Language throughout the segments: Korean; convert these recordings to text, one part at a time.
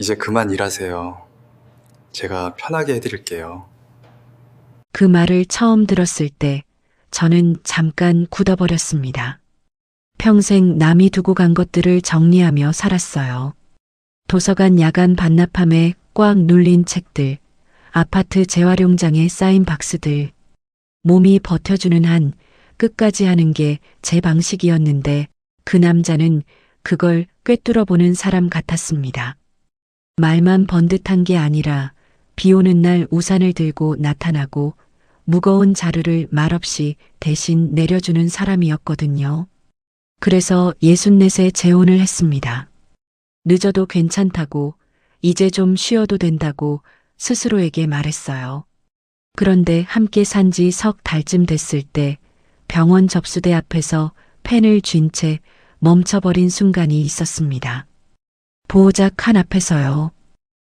이제 그만 일하세요. 제가 편하게 해드릴게요. 그 말을 처음 들었을 때 저는 잠깐 굳어버렸습니다. 평생 남이 두고 간 것들을 정리하며 살았어요. 도서관 야간 반납함에 꽉 눌린 책들, 아파트 재활용장에 쌓인 박스들. 몸이 버텨주는 한 끝까지 하는 게 제 방식이었는데 그 남자는 그걸 꿰뚫어보는 사람 같았습니다. 말만 번듯한 게 아니라 비 오는 날 우산을 들고 나타나고 무거운 자루를 말없이 대신 내려주는 사람이었거든요. 그래서 64세 재혼을 했습니다. 늦어도 괜찮다고, 이제 좀 쉬어도 된다고 스스로에게 말했어요. 그런데 함께 산 지 석 달쯤 됐을 때 병원 접수대 앞에서 펜을 쥔 채 멈춰버린 순간이 있었습니다. 보호자 칸 앞에서요.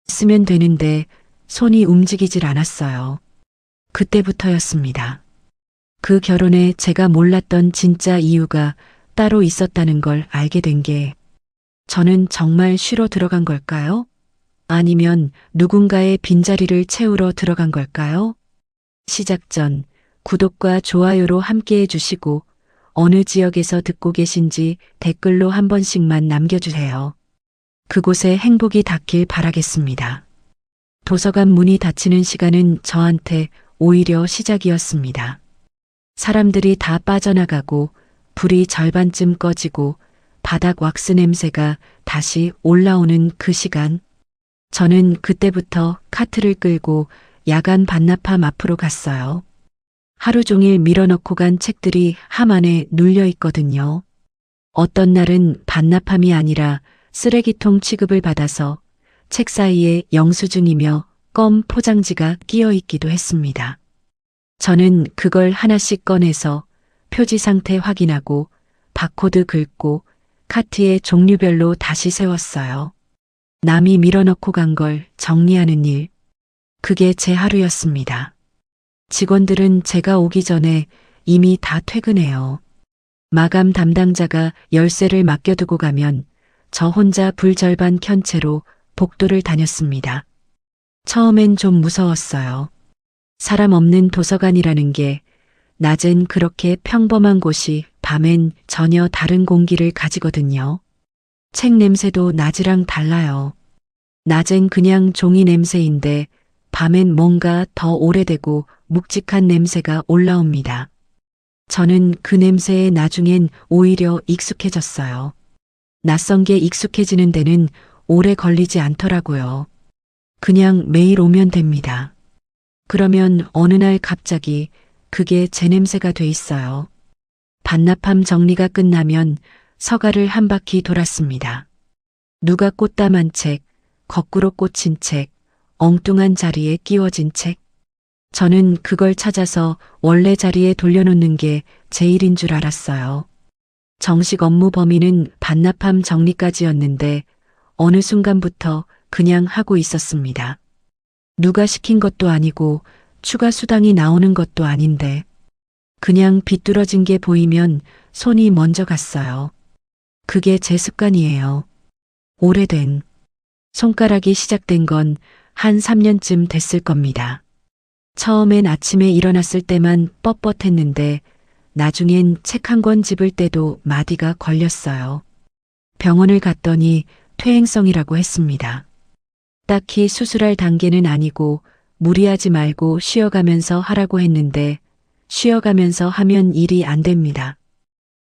쓰면 되는데 손이 움직이질 않았어요. 그때부터였습니다. 그 결혼에 제가 몰랐던 진짜 이유가 따로 있었다는 걸 알게 된 게, 저는 정말 쉬러 들어간 걸까요? 아니면 누군가의 빈자리를 채우러 들어간 걸까요? 시작 전 구독과 좋아요로 함께 해주시고 어느 지역에서 듣고 계신지 댓글로 한 번씩만 남겨주세요. 그곳에 행복이 닿길 바라겠습니다. 도서관 문이 닫히는 시간은 저한테 오히려 시작이었습니다. 사람들이 다 빠져나가고 불이 절반쯤 꺼지고 바닥 왁스 냄새가 다시 올라오는 그 시간. 저는 그때부터 카트를 끌고 야간 반납함 앞으로 갔어요. 하루 종일 밀어넣고 간 책들이 함 안에 눌려 있거든요. 어떤 날은 반납함이 아니라 쓰레기통 취급을 받아서 책 사이에 영수증이며 껌 포장지가 끼어 있기도 했습니다. 저는 그걸 하나씩 꺼내서 표지 상태 확인하고 바코드 긁고 카트에 종류별로 다시 세웠어요. 남이 밀어넣고 간 걸 정리하는 일. 그게 제 하루였습니다. 직원들은 제가 오기 전에 이미 다 퇴근해요. 마감 담당자가 열쇠를 맡겨두고 가면 저 혼자 불 절반 켠 채로 복도를 다녔습니다. 처음엔 좀 무서웠어요. 사람 없는 도서관이라는 게, 낮엔 그렇게 평범한 곳이 밤엔 전혀 다른 공기를 가지거든요. 책 냄새도 낮이랑 달라요. 낮엔 그냥 종이 냄새인데 밤엔 뭔가 더 오래되고 묵직한 냄새가 올라옵니다. 저는 그 냄새에 나중엔 오히려 익숙해졌어요. 낯선 게 익숙해지는 데는 오래 걸리지 않더라고요. 그냥 매일 오면 됩니다. 그러면 어느 날 갑자기 그게 제 냄새가 돼 있어요. 반납함 정리가 끝나면 서가를 한 바퀴 돌았습니다. 누가 꽃다만 책, 거꾸로 꽂힌 책, 엉뚱한 자리에 끼워진 책. 저는 그걸 찾아서 원래 자리에 돌려놓는 게 제 일인 줄 알았어요. 정식 업무 범위는 반납함 정리까지였는데 어느 순간부터 그냥 하고 있었습니다. 누가 시킨 것도 아니고 추가 수당이 나오는 것도 아닌데 그냥 비뚤어진 게 보이면 손이 먼저 갔어요. 그게 제 습관이에요. 오래된. 손가락이 시작된 건 한 3년쯤 됐을 겁니다. 처음엔 아침에 일어났을 때만 뻣뻣했는데 나중엔 책 한 권 집을 때도 마디가 걸렸어요. 병원을 갔더니 퇴행성이라고 했습니다. 딱히 수술할 단계는 아니고 무리하지 말고 쉬어가면서 하라고 했는데 쉬어가면서 하면 일이 안 됩니다.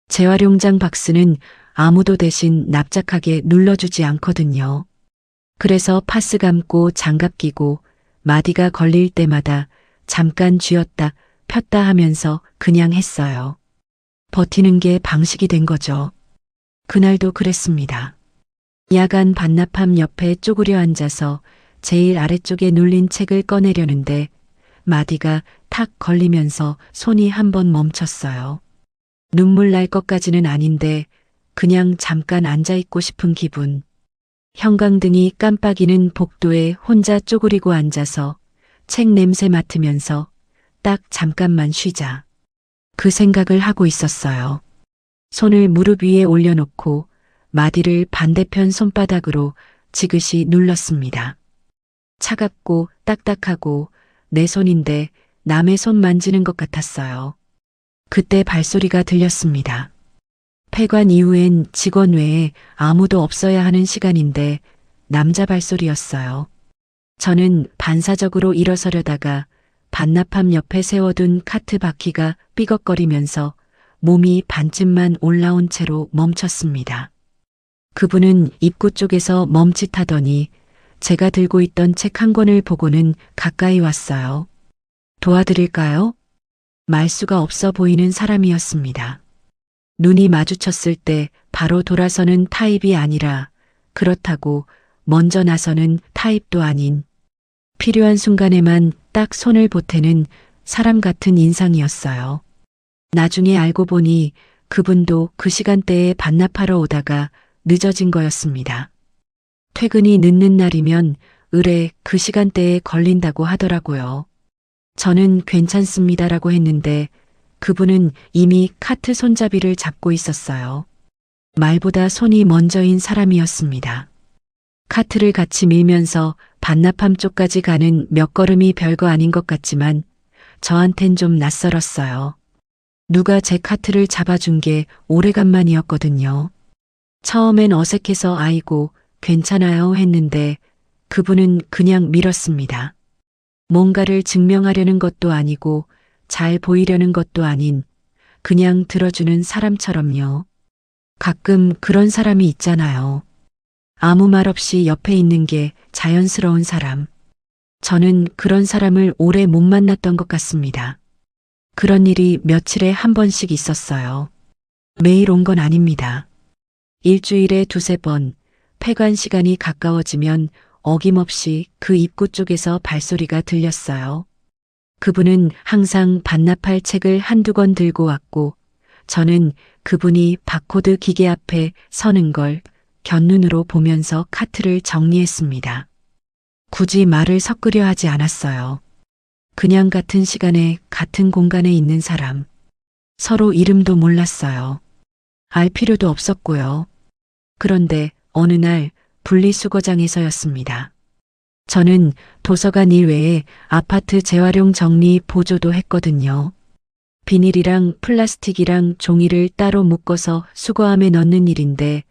재활용장 박스는 아무도 대신 납작하게 눌러주지 않거든요. 그래서 파스 감고 장갑 끼고 마디가 걸릴 때마다 잠깐 쥐었다 폈다 하면서 그냥 했어요. 버티는 게 방식이 된 거죠. 그날도 그랬습니다. 야간 반납함 옆에 쪼그려 앉아서 제일 아래쪽에 눌린 책을 꺼내려는데 마디가 탁 걸리면서 손이 한번 멈췄어요. 눈물 날 것까지는 아닌데 그냥 잠깐 앉아있고 싶은 기분. 형광등이 깜빡이는 복도에 혼자 쪼그리고 앉아서 책 냄새 맡으면서 딱 잠깐만 쉬자. 그 생각을 하고 있었어요. 손을 무릎 위에 올려놓고 마디를 반대편 손바닥으로 지그시 눌렀습니다. 차갑고 딱딱하고 내 손인데 남의 손 만지는 것 같았어요. 그때 발소리가 들렸습니다. 폐관 이후엔 직원 외에 아무도 없어야 하는 시간인데 남자 발소리였어요. 저는 반사적으로 일어서려다가 반납함 옆에 세워둔 카트 바퀴가 삐걱거리면서 몸이 반쯤만 올라온 채로 멈췄습니다. 그분은 입구 쪽에서 멈칫하더니 제가 들고 있던 책 한 권을 보고는 가까이 왔어요. 도와드릴까요? 말수가 없어 보이는 사람이었습니다. 눈이 마주쳤을 때 바로 돌아서는 타입이 아니라 그렇다고 먼저 나서는 타입도 아닌 필요한 순간에만 딱 손을 보태는 사람 같은 인상이었어요. 나중에 알고 보니 그분도 그 시간대에 반납하러 오다가 늦어진 거였습니다. 퇴근이 늦는 날이면 의뢰 그 시간대에 걸린다고 하더라고요. 저는 괜찮습니다라고 했는데 그분은 이미 카트 손잡이를 잡고 있었어요. 말보다 손이 먼저인 사람이었습니다. 카트를 같이 밀면서 반납함 쪽까지 가는 몇 걸음이 별거 아닌 것 같지만 저한텐 좀 낯설었어요. 누가 제 카트를 잡아준 게 오래간만이었거든요. 처음엔 어색해서 아이고 괜찮아요 했는데 그분은 그냥 밀었습니다. 뭔가를 증명하려는 것도 아니고 잘 보이려는 것도 아닌 그냥 들어주는 사람처럼요. 가끔 그런 사람이 있잖아요. 아무 말 없이 옆에 있는 게 자연스러운 사람. 저는 그런 사람을 오래 못 만났던 것 같습니다. 그런 일이 며칠에 한 번씩 있었어요. 매일 온 건 아닙니다. 일주일에 두세 번, 폐관 시간이 가까워지면 어김없이 그 입구 쪽에서 발소리가 들렸어요. 그분은 항상 반납할 책을 한두 권 들고 왔고 저는 그분이 바코드 기계 앞에 서는 걸 곁눈으로 보면서 카트를 정리했습니다. 굳이 말을 섞으려 하지 않았어요. 그냥 같은 시간에 같은 공간에 있는 사람. 서로 이름도 몰랐어요. 알 필요도 없었고요. 그런데 어느 날 분리수거장에서였습니다. 저는 도서관 일 외에 아파트 재활용 정리 보조도 했거든요. 비닐이랑 플라스틱이랑 종이를 따로 묶어서 수거함에 넣는 일인데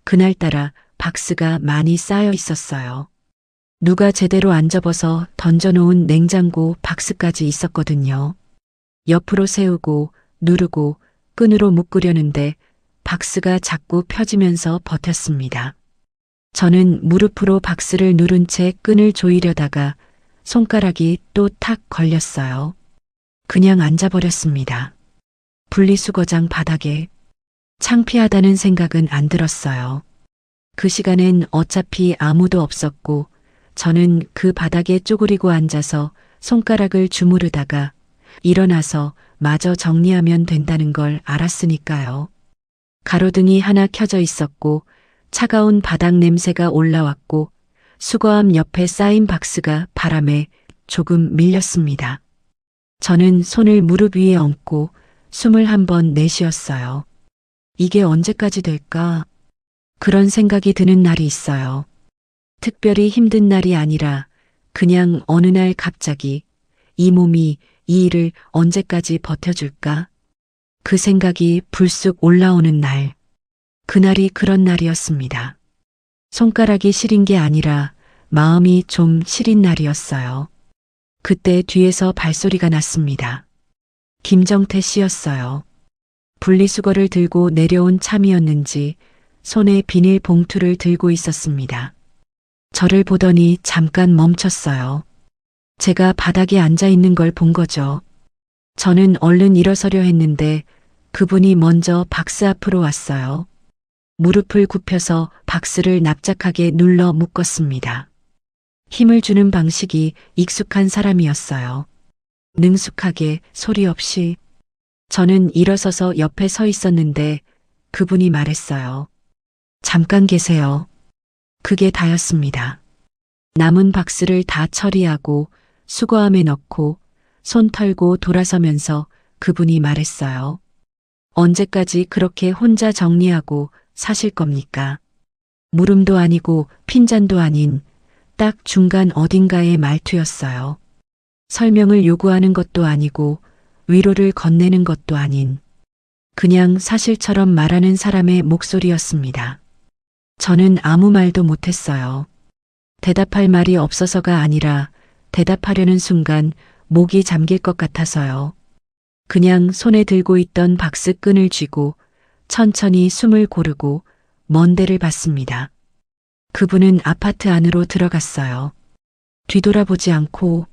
그날따라 박스가 많이 쌓여 있었어요. 누가 제대로 안 접어서 던져놓은 냉장고 박스까지 있었거든요. 옆으로 세우고 누르고 끈으로 묶으려는데 박스가 자꾸 펴지면서 버텼습니다. 저는 무릎으로 박스를 누른 채 끈을 조이려다가 손가락이 또 탁 걸렸어요. 그냥 앉아버렸습니다. 분리수거장 바닥에. 창피하다는 생각은 안 들었어요. 그 시간엔 어차피 아무도 없었고 저는 그 바닥에 쪼그리고 앉아서 손가락을 주무르다가 일어나서 마저 정리하면 된다는 걸 알았으니까요. 가로등이 하나 켜져 있었고 차가운 바닥 냄새가 올라왔고 수거함 옆에 쌓인 박스가 바람에 조금 밀렸습니다. 저는 손을 무릎 위에 얹고 숨을 한번 내쉬었어요. 이게 언제까지 될까? 그런 생각이 드는 날이 있어요. 특별히 힘든 날이 아니라 그냥 어느 날 갑자기 이 몸이 이 일을 언제까지 버텨줄까? 그 생각이 불쑥 올라오는 날. 그날이 그런 날이었습니다. 손가락이 시린 게 아니라 마음이 좀 시린 날이었어요. 그때 뒤에서 발소리가 났습니다. 김정태 씨였어요. 분리수거를 들고 내려온 참이었는지 손에 비닐 봉투를 들고 있었습니다. 저를 보더니 잠깐 멈췄어요. 제가 바닥에 앉아 있는 걸 본 거죠. 저는 얼른 일어서려 했는데 그분이 먼저 박스 앞으로 왔어요. 무릎을 굽혀서 박스를 납작하게 눌러 묶었습니다. 힘을 주는 방식이 익숙한 사람이었어요. 능숙하게 소리 없이. 저는 일어서서 옆에 서 있었는데 그분이 말했어요. 잠깐 계세요. 그게 다였습니다. 남은 박스를 다 처리하고 수거함에 넣고 손 털고 돌아서면서 그분이 말했어요. 언제까지 그렇게 혼자 정리하고 사실 겁니까? 물음도 아니고 핀잔도 아닌 딱 중간 어딘가의 말투였어요. 설명을 요구하는 것도 아니고 위로를 건네는 것도 아닌 그냥 사실처럼 말하는 사람의 목소리였습니다. 저는 아무 말도 못했어요. 대답할 말이 없어서가 아니라 대답하려는 순간 목이 잠길 것 같아서요. 그냥 손에 들고 있던 박스끈을 쥐고 천천히 숨을 고르고 먼 데를 봤습니다. 그분은 아파트 안으로 들어갔어요. 뒤돌아보지 않고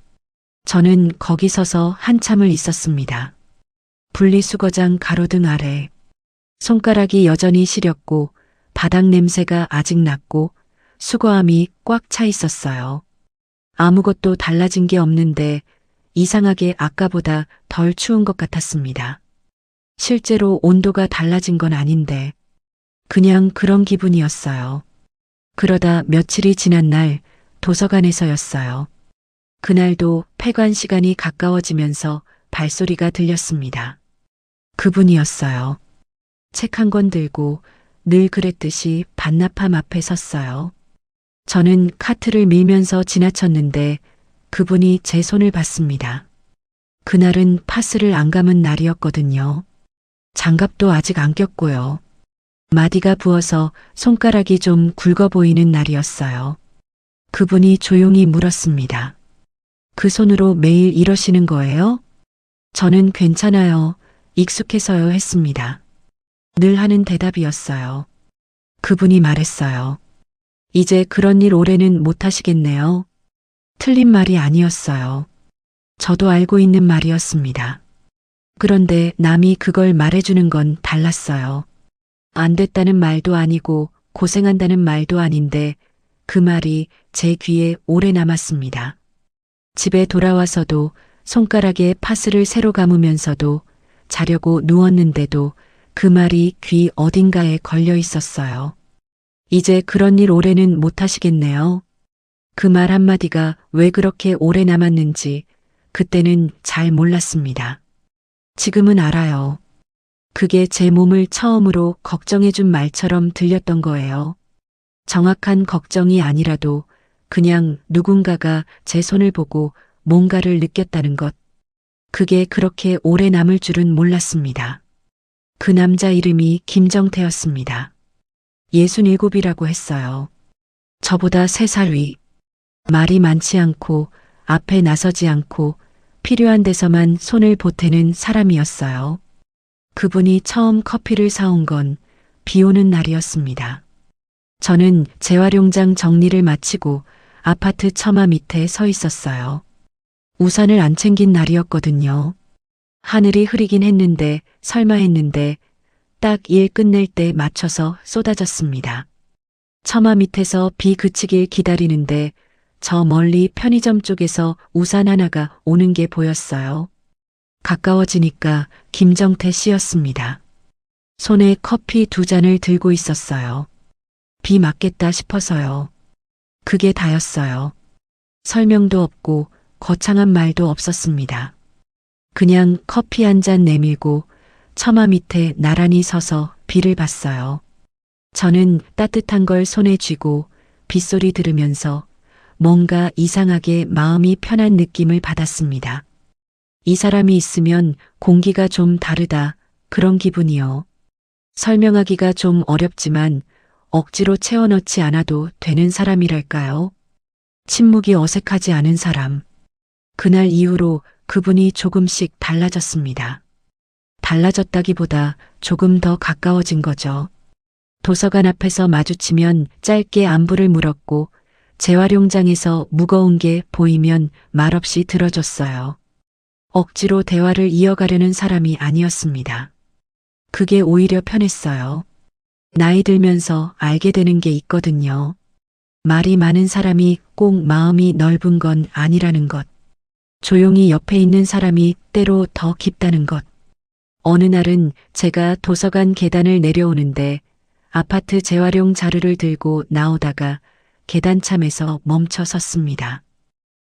저는 거기 서서 한참을 있었습니다. 분리수거장 가로등 아래 손가락이 여전히 시렸고 바닥 냄새가 아직 났고 수거함이 꽉 차 있었어요. 아무것도 달라진 게 없는데 이상하게 아까보다 덜 추운 것 같았습니다. 실제로 온도가 달라진 건 아닌데 그냥 그런 기분이었어요. 그러다 며칠이 지난 날 도서관에서였어요. 그날도 폐관 시간이 가까워지면서 발소리가 들렸습니다. 그분이었어요. 책 한 권 들고 늘 그랬듯이 반납함 앞에 섰어요. 저는 카트를 밀면서 지나쳤는데 그분이 제 손을 봤습니다. 그날은 파스를 안 감은 날이었거든요. 장갑도 아직 안 꼈고요. 마디가 부어서 손가락이 좀 굵어 보이는 날이었어요. 그분이 조용히 물었습니다. 그 손으로 매일 이러시는 거예요? 저는 괜찮아요. 익숙해서요 했습니다. 늘 하는 대답이었어요. 그분이 말했어요. 이제 그런 일 올해는 못 하시겠네요. 틀린 말이 아니었어요. 저도 알고 있는 말이었습니다. 그런데 남이 그걸 말해주는 건 달랐어요. 안 됐다는 말도 아니고 고생한다는 말도 아닌데 그 말이 제 귀에 오래 남았습니다. 집에 돌아와서도 손가락에 파스를 새로 감으면서도 자려고 누웠는데도 그 말이 귀 어딘가에 걸려 있었어요. 이제 그런 일 올해는 못 하시겠네요. 그 말 한마디가 왜 그렇게 오래 남았는지 그때는 잘 몰랐습니다. 지금은 알아요. 그게 제 몸을 처음으로 걱정해준 말처럼 들렸던 거예요. 정확한 걱정이 아니라도 그냥 누군가가 제 손을 보고 뭔가를 느꼈다는 것. 그게 그렇게 오래 남을 줄은 몰랐습니다. 그 남자 이름이 김정태였습니다. 67이라고 했어요. 저보다 3살 위. 말이 많지 않고 앞에 나서지 않고 필요한 데서만 손을 보태는 사람이었어요. 그분이 처음 커피를 사온 건 비 오는 날이었습니다. 저는 재활용장 정리를 마치고 아파트 처마 밑에 서 있었어요. 우산을 안 챙긴 날이었거든요. 하늘이 흐리긴 했는데 설마 했는데 딱 일 끝낼 때 맞춰서 쏟아졌습니다. 처마 밑에서 비 그치길 기다리는데 저 멀리 편의점 쪽에서 우산 하나가 오는 게 보였어요. 가까워지니까 김정태 씨였습니다. 손에 커피 2잔을 들고 있었어요. 비 맞겠다 싶어서요. 그게 다였어요. 설명도 없고 거창한 말도 없었습니다. 그냥 커피 한 잔 내밀고 처마 밑에 나란히 서서 비를 봤어요. 저는 따뜻한 걸 손에 쥐고 빗소리 들으면서 뭔가 이상하게 마음이 편한 느낌을 받았습니다. 이 사람이 있으면 공기가 좀 다르다 그런 기분이요. 설명하기가 좀 어렵지만 억지로 채워넣지 않아도 되는 사람이랄까요? 침묵이 어색하지 않은 사람. 그날 이후로 그분이 조금씩 달라졌습니다. 달라졌다기보다 조금 더 가까워진 거죠. 도서관 앞에서 마주치면 짧게 안부를 물었고 재활용장에서 무거운 게 보이면 말없이 들어줬어요. 억지로 대화를 이어가려는 사람이 아니었습니다. 그게 오히려 편했어요. 나이 들면서 알게 되는 게 있거든요. 말이 많은 사람이 꼭 마음이 넓은 건 아니라는 것. 조용히 옆에 있는 사람이 때로 더 깊다는 것. 어느 날은 제가 도서관 계단을 내려오는데 아파트 재활용 자루를 들고 나오다가 계단참에서 멈춰 섰습니다.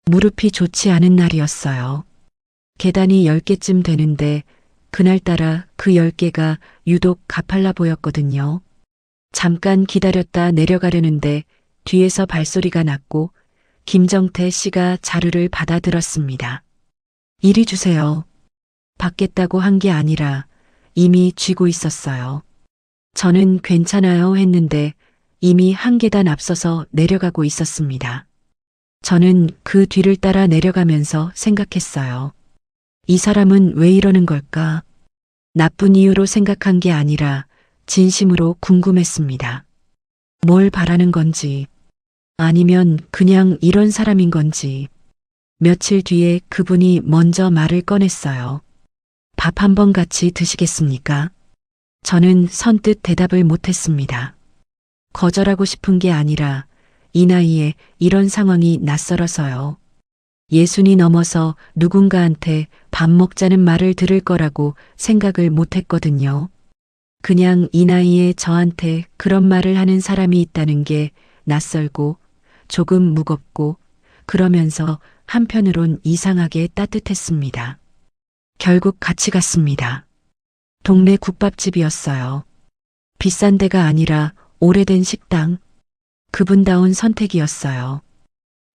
무릎이 좋지 않은 날이었어요. 계단이 10개쯤 되는데 그날따라 그 10개가 유독 가팔라 보였거든요. 잠깐 기다렸다 내려가려는데 뒤에서 발소리가 났고 김정태 씨가 자루를 받아들었습니다. 이리 주세요. 받겠다고 한 게 아니라 이미 쥐고 있었어요. 저는 괜찮아요 했는데 이미 한 계단 앞서서 내려가고 있었습니다. 저는 그 뒤를 따라 내려가면서 생각했어요. 이 사람은 왜 이러는 걸까? 나쁜 이유로 생각한 게 아니라 진심으로 궁금했습니다. 뭘 바라는 건지, 아니면 그냥 이런 사람인 건지. 며칠 뒤에 그분이 먼저 말을 꺼냈어요. 밥 한 번 같이 드시겠습니까? 저는 선뜻 대답을 못했습니다. 거절하고 싶은 게 아니라 이 나이에 이런 상황이 낯설어서요. 60이 넘어서 누군가한테 밥 먹자는 말을 들을 거라고 생각을 못했거든요. 그냥 이 나이에 저한테 그런 말을 하는 사람이 있다는 게 낯설고 조금 무겁고 그러면서 한편으론 이상하게 따뜻했습니다. 결국 같이 갔습니다. 동네 국밥집이었어요. 비싼 데가 아니라 오래된 식당. 그분다운 선택이었어요.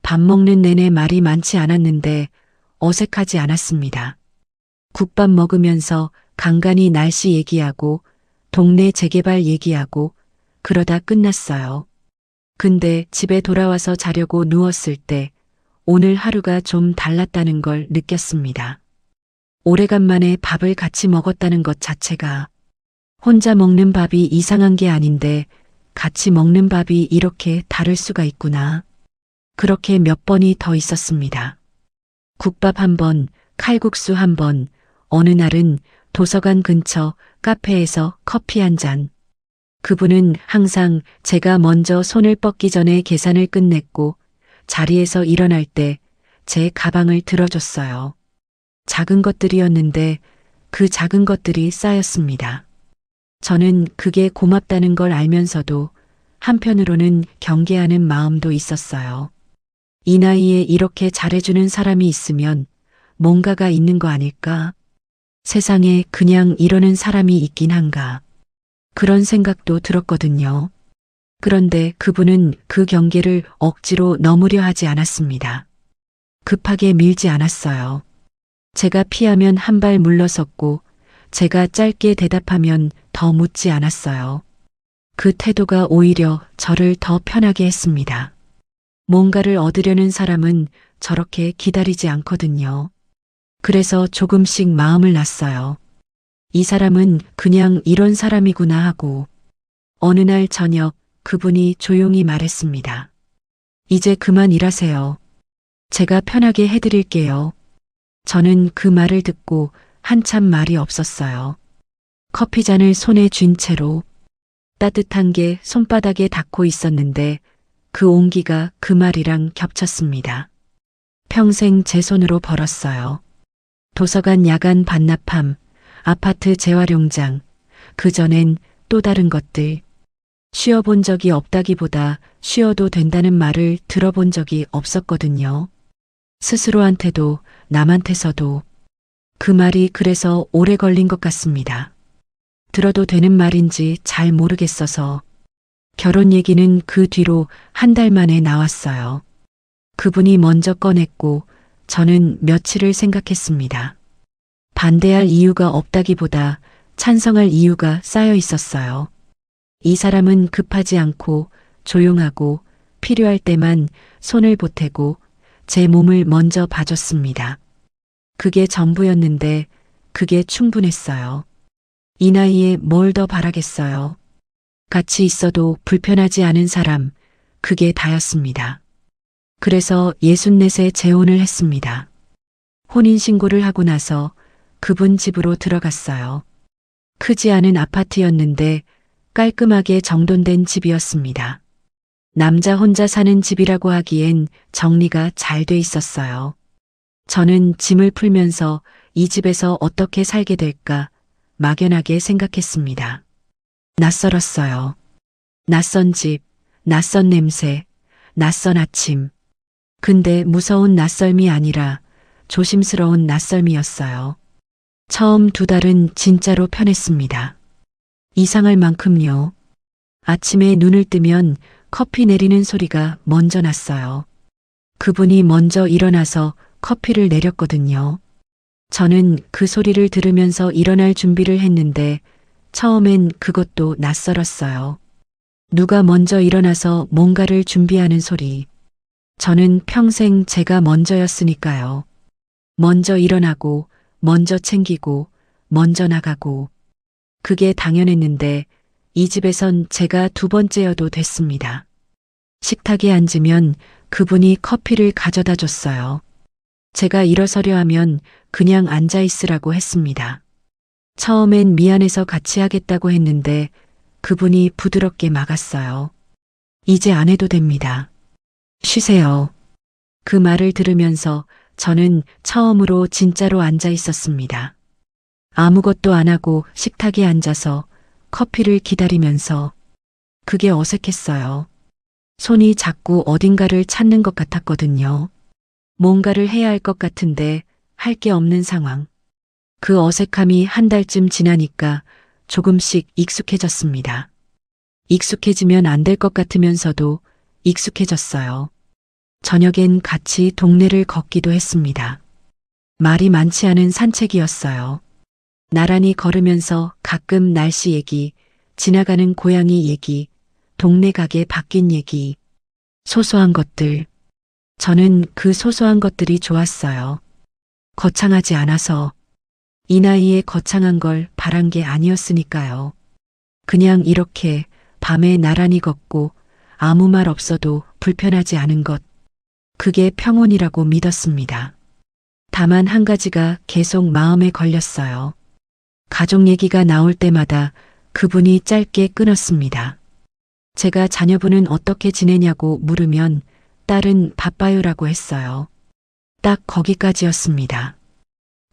밥 먹는 내내 말이 많지 않았는데 어색하지 않았습니다. 국밥 먹으면서 간간히 날씨 얘기하고 동네 재개발 얘기하고 그러다 끝났어요. 근데 집에 돌아와서 자려고 누웠을 때 오늘 하루가 좀 달랐다는 걸 느꼈습니다. 오래간만에 밥을 같이 먹었다는 것 자체가 혼자 먹는 밥이 이상한 게 아닌데 같이 먹는 밥이 이렇게 다를 수가 있구나. 그렇게 몇 번이 더 있었습니다. 국밥 한 번, 칼국수 한 번, 어느 날은 도서관 근처 카페에서 커피 한 잔. 그분은 항상 제가 먼저 손을 뻗기 전에 계산을 끝냈고 자리에서 일어날 때 제 가방을 들어줬어요. 작은 것들이었는데 그 작은 것들이 쌓였습니다. 저는 그게 고맙다는 걸 알면서도 한편으로는 경계하는 마음도 있었어요. 이 나이에 이렇게 잘해주는 사람이 있으면 뭔가가 있는 거 아닐까? 세상에 그냥 이러는 사람이 있긴 한가? 그런 생각도 들었거든요. 그런데 그분은 그 경계를 억지로 넘으려 하지 않았습니다. 급하게 밀지 않았어요. 제가 피하면 한 발 물러섰고 제가 짧게 대답하면 더 묻지 않았어요. 그 태도가 오히려 저를 더 편하게 했습니다. 뭔가를 얻으려는 사람은 저렇게 기다리지 않거든요. 그래서 조금씩 마음을 놨어요. 이 사람은 그냥 이런 사람이구나 하고 어느 날 저녁 그분이 조용히 말했습니다. 이제 그만 일하세요. 제가 편하게 해드릴게요. 저는 그 말을 듣고 한참 말이 없었어요. 커피잔을 손에 쥔 채로 따뜻한 게 손바닥에 닿고 있었는데 그 온기가 그 말이랑 겹쳤습니다. 평생 제 손으로 벌었어요. 도서관 야간 반납함, 아파트 재활용장, 그전엔 또 다른 것들. 쉬어본 적이 없다기보다 쉬어도 된다는 말을 들어본 적이 없었거든요. 스스로한테도 남한테서도. 그 말이 그래서 오래 걸린 것 같습니다. 들어도 되는 말인지 잘 모르겠어서 결혼 얘기는 그 뒤로 한 달 만에 나왔어요. 그분이 먼저 꺼냈고 저는 며칠을 생각했습니다. 반대할 이유가 없다기보다 찬성할 이유가 쌓여 있었어요. 이 사람은 급하지 않고 조용하고 필요할 때만 손을 보태고 제 몸을 먼저 봐줬습니다. 그게 전부였는데 그게 충분했어요. 이 나이에 뭘 더 바라겠어요. 같이 있어도 불편하지 않은 사람, 그게 다였습니다. 그래서 64세 재혼을 했습니다. 혼인신고를 하고 나서 그분 집으로 들어갔어요. 크지 않은 아파트였는데 깔끔하게 정돈된 집이었습니다. 남자 혼자 사는 집이라고 하기엔 정리가 잘 돼 있었어요. 저는 짐을 풀면서 이 집에서 어떻게 살게 될까 막연하게 생각했습니다. 낯설었어요. 낯선 집, 낯선 냄새, 낯선 아침. 근데 무서운 낯설미 아니라 조심스러운 낯설미였어요. 처음 2달은 진짜로 편했습니다. 이상할 만큼요. 아침에 눈을 뜨면 커피 내리는 소리가 먼저 났어요. 그분이 먼저 일어나서 커피를 내렸거든요. 저는 그 소리를 들으면서 일어날 준비를 했는데 처음엔 그것도 낯설었어요. 누가 먼저 일어나서 뭔가를 준비하는 소리. 저는 평생 제가 먼저였으니까요. 먼저 일어나고, 먼저 챙기고, 먼저 나가고. 그게 당연했는데 이 집에선 제가 두 번째여도 됐습니다. 식탁에 앉으면 그분이 커피를 가져다 줬어요. 제가 일어서려 하면 그냥 앉아 있으라고 했습니다. 처음엔 미안해서 같이 하겠다고 했는데 그분이 부드럽게 막았어요. 이제 안 해도 됩니다. 쉬세요. 그 말을 들으면서 저는 처음으로 진짜로 앉아 있었습니다. 아무것도 안 하고 식탁에 앉아서 커피를 기다리면서 그게 어색했어요. 손이 자꾸 어딘가를 찾는 것 같았거든요. 뭔가를 해야 할 것 같은데 할 게 없는 상황. 그 어색함이 한 달쯤 지나니까 조금씩 익숙해졌습니다. 익숙해지면 안 될 것 같으면서도 익숙해졌어요. 저녁엔 같이 동네를 걷기도 했습니다. 말이 많지 않은 산책이었어요. 나란히 걸으면서 가끔 날씨 얘기, 지나가는 고양이 얘기, 동네 가게 바뀐 얘기, 소소한 것들. 저는 그 소소한 것들이 좋았어요. 거창하지 않아서 이 나이에 거창한 걸 바란 게 아니었으니까요. 그냥 이렇게 밤에 나란히 걷고 아무 말 없어도 불편하지 않은 것. 그게 평온이라고 믿었습니다. 다만 한 가지가 계속 마음에 걸렸어요. 가족 얘기가 나올 때마다 그분이 짧게 끊었습니다. 제가 자녀분은 어떻게 지내냐고 물으면 딸은 바빠요라고 했어요. 딱 거기까지였습니다.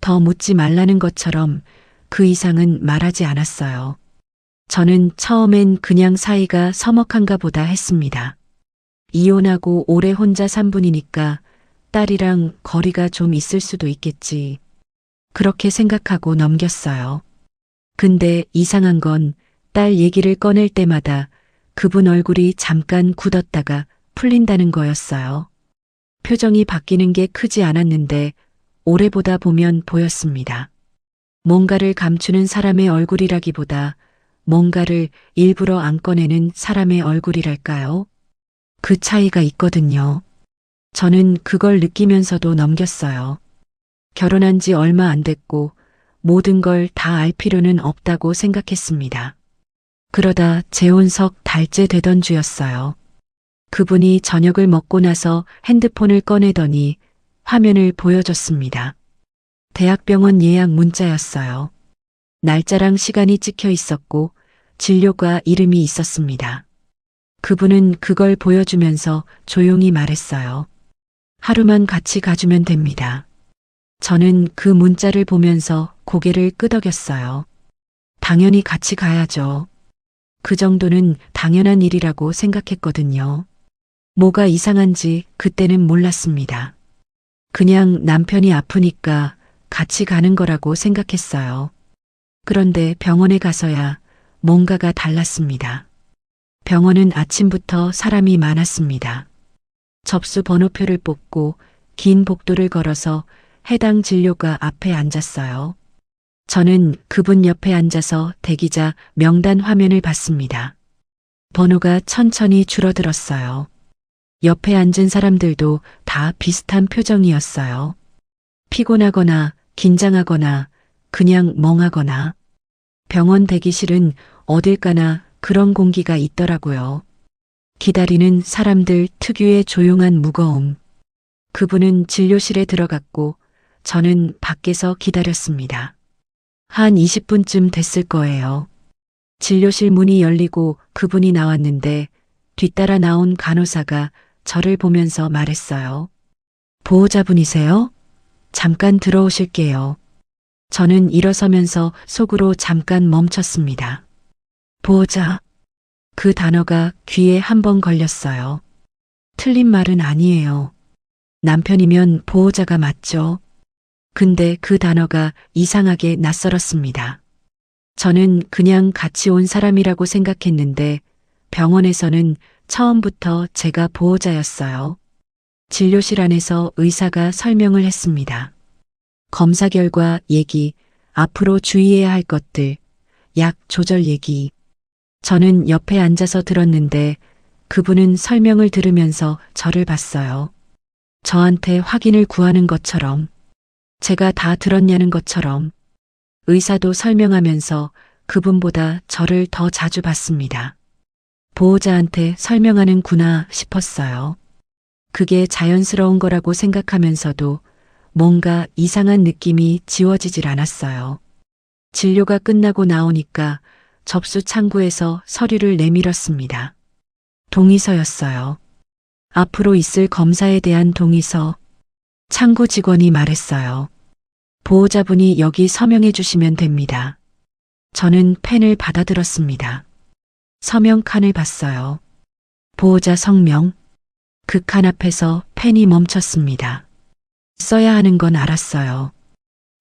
더 묻지 말라는 것처럼 그 이상은 말하지 않았어요. 저는 처음엔 그냥 사이가 서먹한가 보다 했습니다. 이혼하고 오래 혼자 산 분이니까 딸이랑 거리가 좀 있을 수도 있겠지. 그렇게 생각하고 넘겼어요. 근데 이상한 건 딸 얘기를 꺼낼 때마다 그분 얼굴이 잠깐 굳었다가 풀린다는 거였어요. 표정이 바뀌는 게 크지 않았는데 오래 보다 보면 보였습니다. 뭔가를 감추는 사람의 얼굴이라기보다 뭔가를 일부러 안 꺼내는 사람의 얼굴이랄까요? 그 차이가 있거든요. 저는 그걸 느끼면서도 넘겼어요. 결혼한 지 얼마 안 됐고 모든 걸 다 알 필요는 없다고 생각했습니다. 그러다 재혼석 달째 되던 주였어요. 그분이 저녁을 먹고 나서 핸드폰을 꺼내더니 화면을 보여줬습니다. 대학병원 예약 문자였어요. 날짜랑 시간이 찍혀 있었고 진료과 이름이 있었습니다. 그분은 그걸 보여주면서 조용히 말했어요. 하루만 같이 가주면 됩니다. 저는 그 문자를 보면서 고개를 끄덕였어요. 당연히 같이 가야죠. 그 정도는 당연한 일이라고 생각했거든요. 뭐가 이상한지 그때는 몰랐습니다. 그냥 남편이 아프니까 같이 가는 거라고 생각했어요. 그런데 병원에 가서야 뭔가가 달랐습니다. 병원은 아침부터 사람이 많았습니다. 접수 번호표를 뽑고 긴 복도를 걸어서 해당 진료과 앞에 앉았어요. 저는 그분 옆에 앉아서 대기자 명단 화면을 봤습니다. 번호가 천천히 줄어들었어요. 옆에 앉은 사람들도 다 비슷한 표정이었어요. 피곤하거나 긴장하거나 그냥 멍하거나. 병원 대기실은 어딜 가나 그런 공기가 있더라고요. 기다리는 사람들 특유의 조용한 무거움. 그분은 진료실에 들어갔고 저는 밖에서 기다렸습니다. 한 20분쯤 됐을 거예요. 진료실 문이 열리고 그분이 나왔는데 뒤따라 나온 간호사가 저를 보면서 말했어요. 보호자분이세요? 잠깐 들어오실게요. 저는 일어서면서 속으로 잠깐 멈췄습니다. 보호자. 그 단어가 귀에 한 번 걸렸어요. 틀린 말은 아니에요. 남편이면 보호자가 맞죠. 근데 그 단어가 이상하게 낯설었습니다. 저는 그냥 같이 온 사람이라고 생각했는데 병원에서는 처음부터 제가 보호자였어요. 진료실 안에서 의사가 설명을 했습니다. 검사 결과 얘기, 앞으로 주의해야 할 것들, 약 조절 얘기. 저는 옆에 앉아서 들었는데 그분은 설명을 들으면서 저를 봤어요. 저한테 확인을 구하는 것처럼, 제가 다 들었냐는 것처럼. 의사도 설명하면서 그분보다 저를 더 자주 봤습니다. 보호자한테 설명하는구나 싶었어요. 그게 자연스러운 거라고 생각하면서도 뭔가 이상한 느낌이 지워지질 않았어요. 진료가 끝나고 나오니까 접수 창구에서 서류를 내밀었습니다. 동의서였어요. 앞으로 있을 검사에 대한 동의서. 창구 직원이 말했어요. 보호자분이 여기 서명해 주시면 됩니다. 저는 펜을 받아들었습니다. 서명 칸을 봤어요. 보호자 성명. 그 칸 앞에서 펜이 멈췄습니다. 써야 하는 건 알았어요.